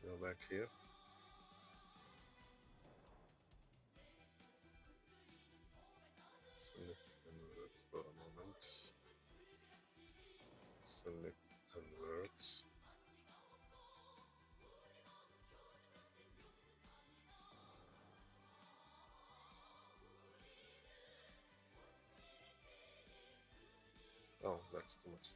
C: Go back here. Select convert for a moment. Select convert. Oh, that's too much.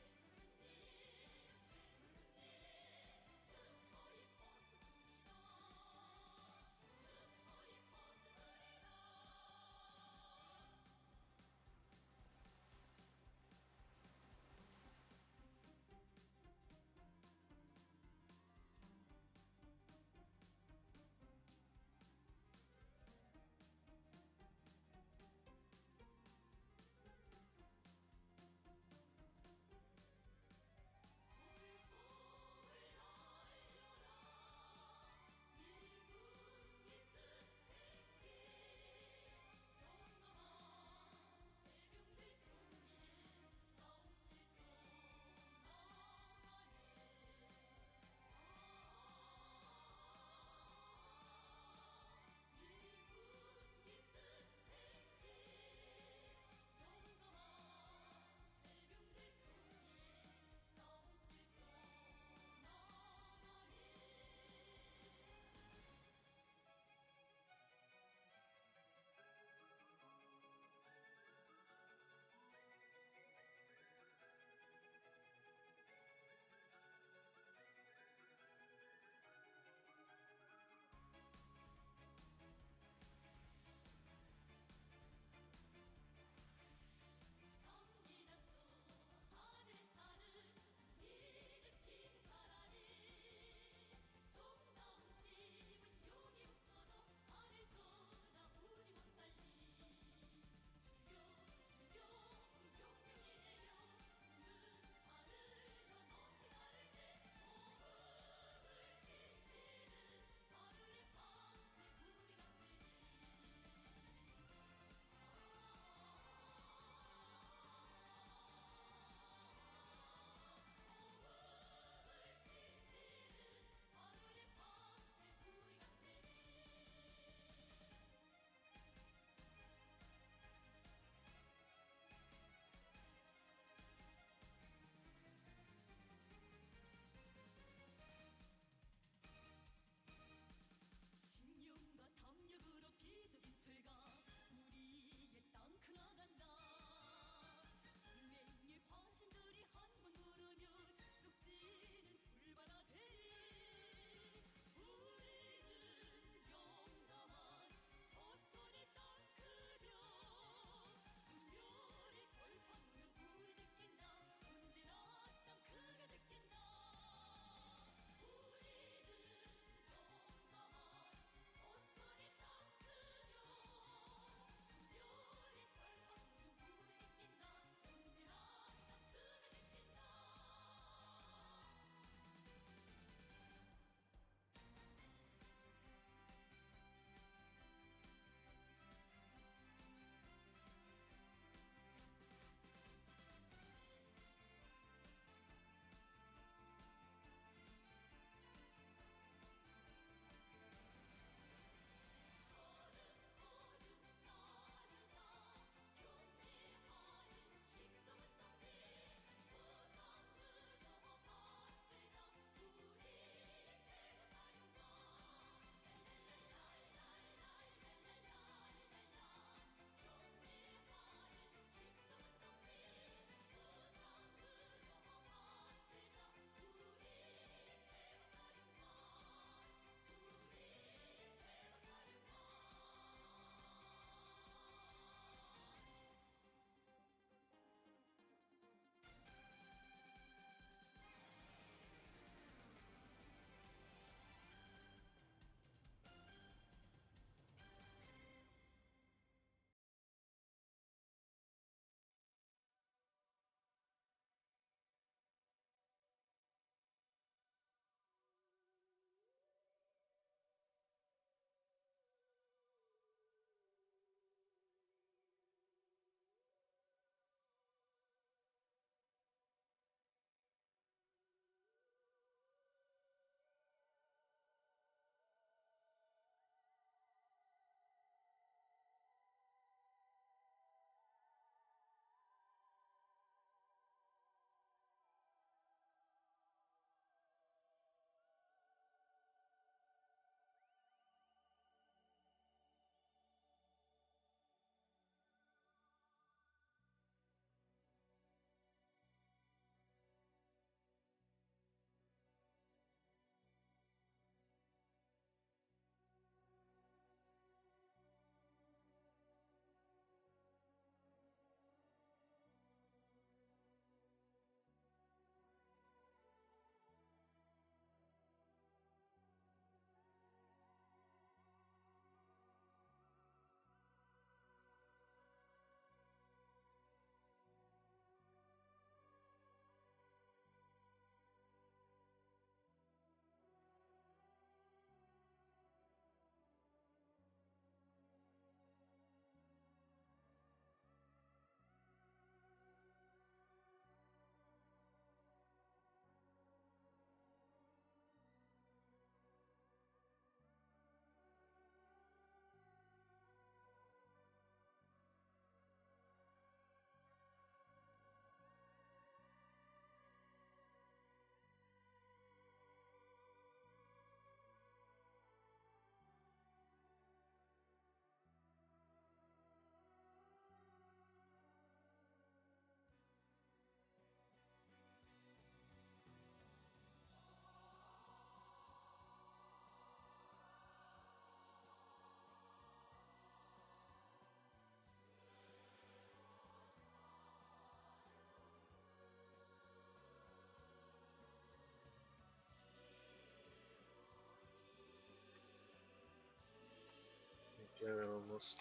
C: Yeah, we're almost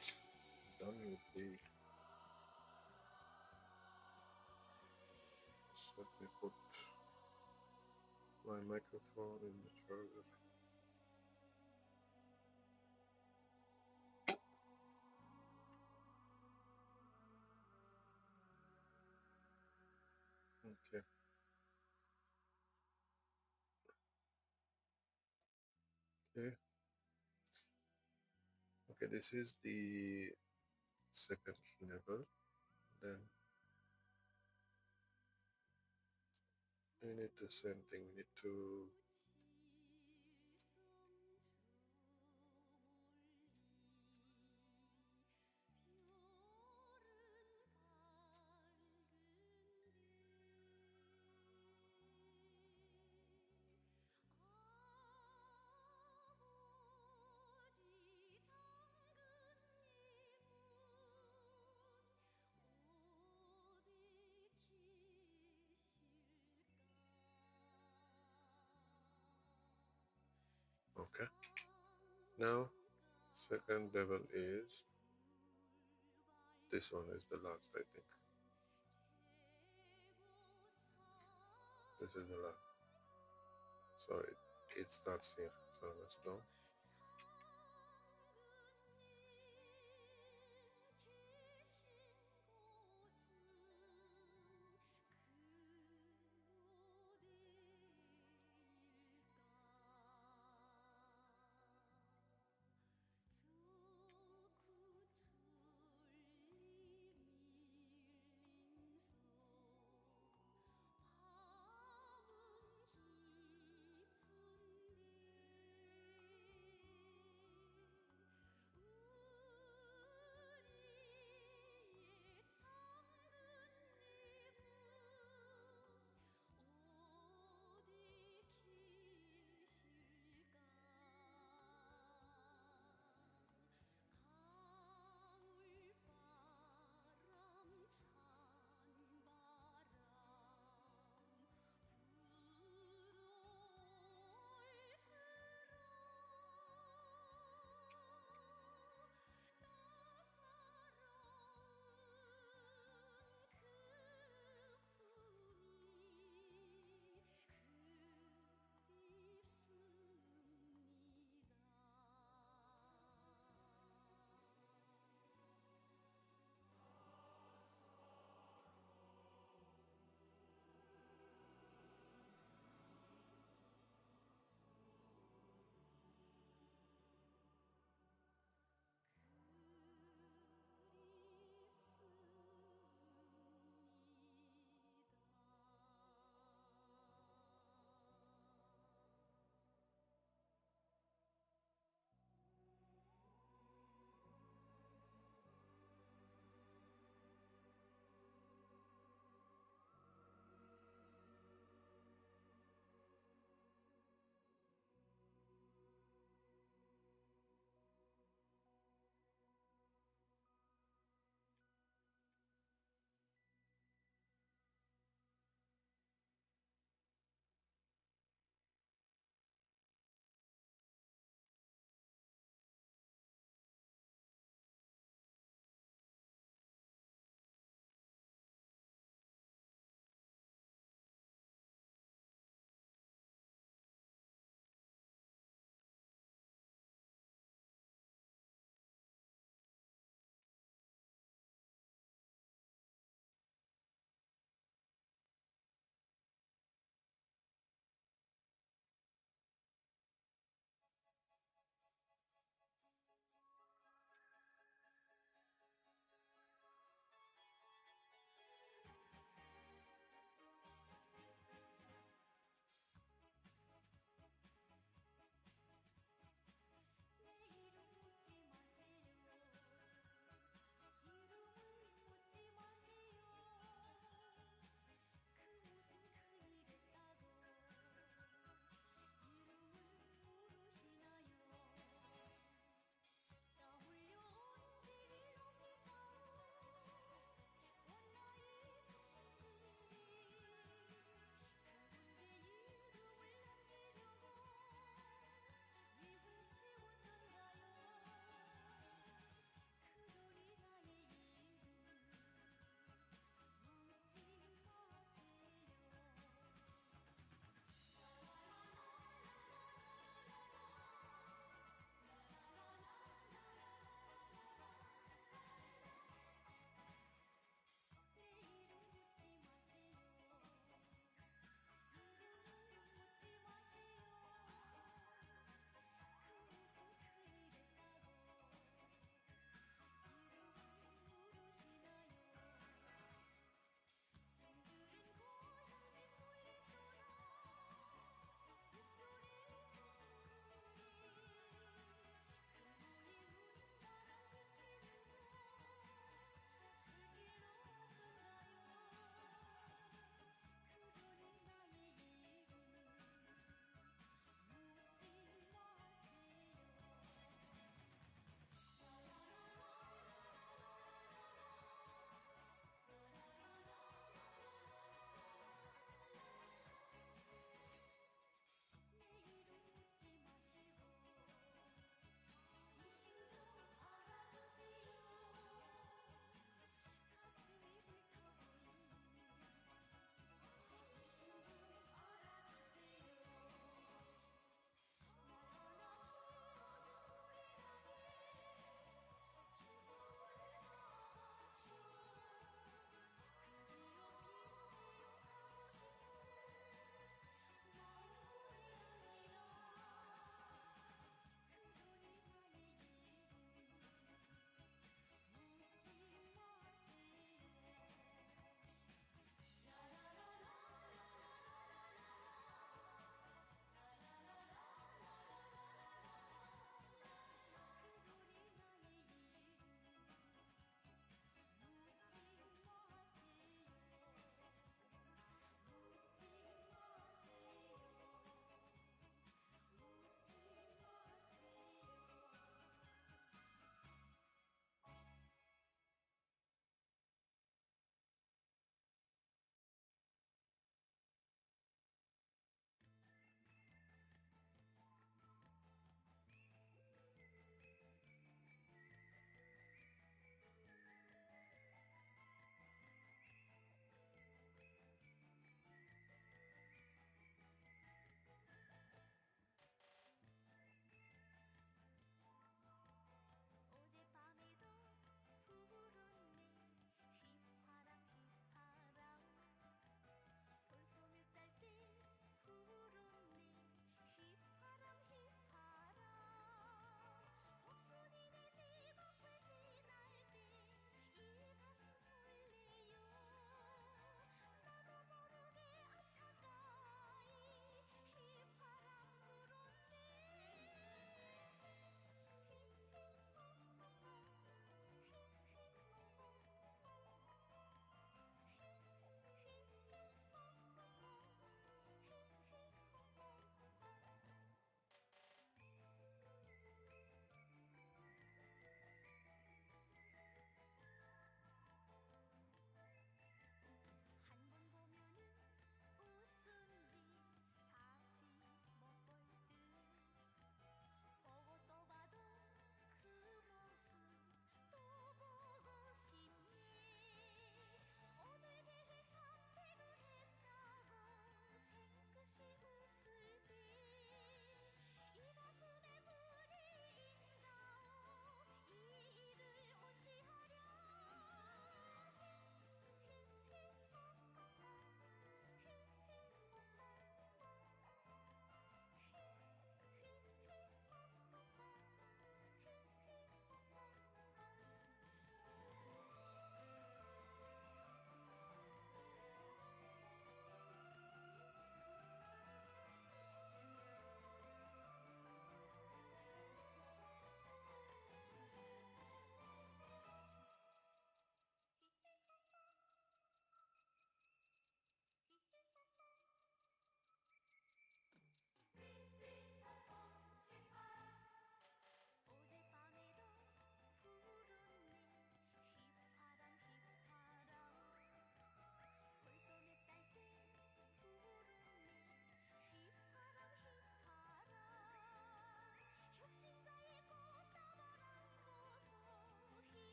C: done with the. Just let me put my microphone in the charger. Okay. Okay. Okay, this is the second level. Then we need the same thing. We need to okay. Now second level is this one is the last, I think. This is the last. So it starts here. So let's go.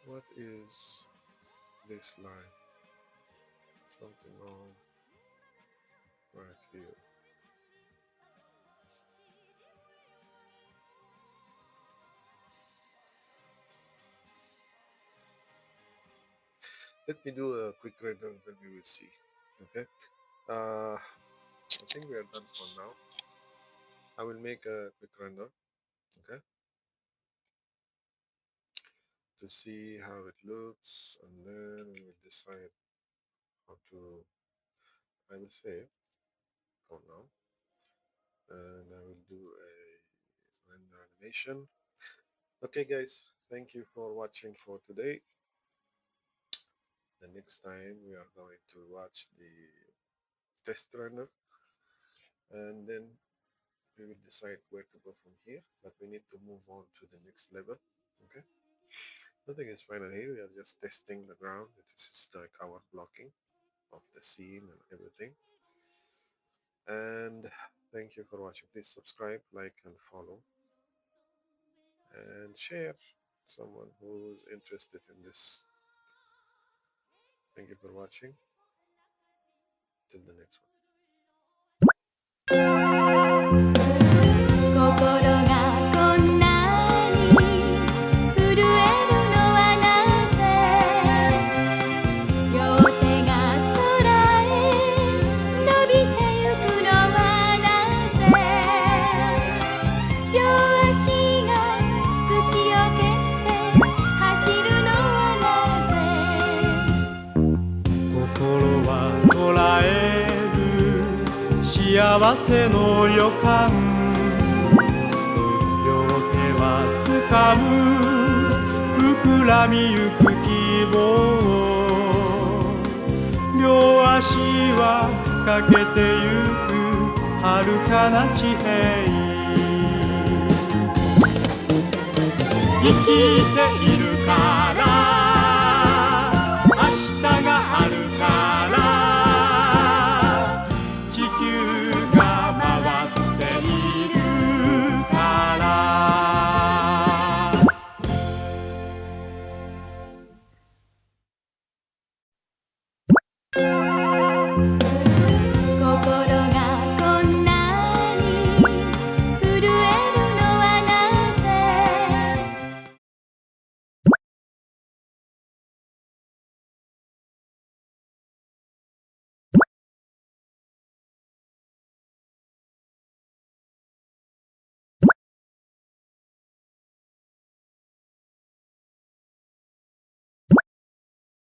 C: What is this line? Something wrong right here. Let me do a quick render, then we will see. Okay. I think we are done for now. I will make a quick render. Okay. To see how it looks, and then we will decide how to. I will save for now, and I will do a render animation. Okay, guys. Thank you for watching for today. The next time we are going to watch the test render, and then we will decide where to go from here, but we need to move on to the next level. Okay, nothing is final here. We are just testing the ground. This is like our blocking of the scene and everything. And thank you for watching. Please subscribe, like, and follow, and share someone who's interested in this. Thank you for watching. Till the next one.
B: 心がこんなに震えるのはなぜ両手が空へ伸びてゆくのはなぜ両足が土を蹴って走るのはなぜ
A: 心は捉える幸せの予感掴む膨らみゆく希望両足はかけてゆく遥かな地平生きている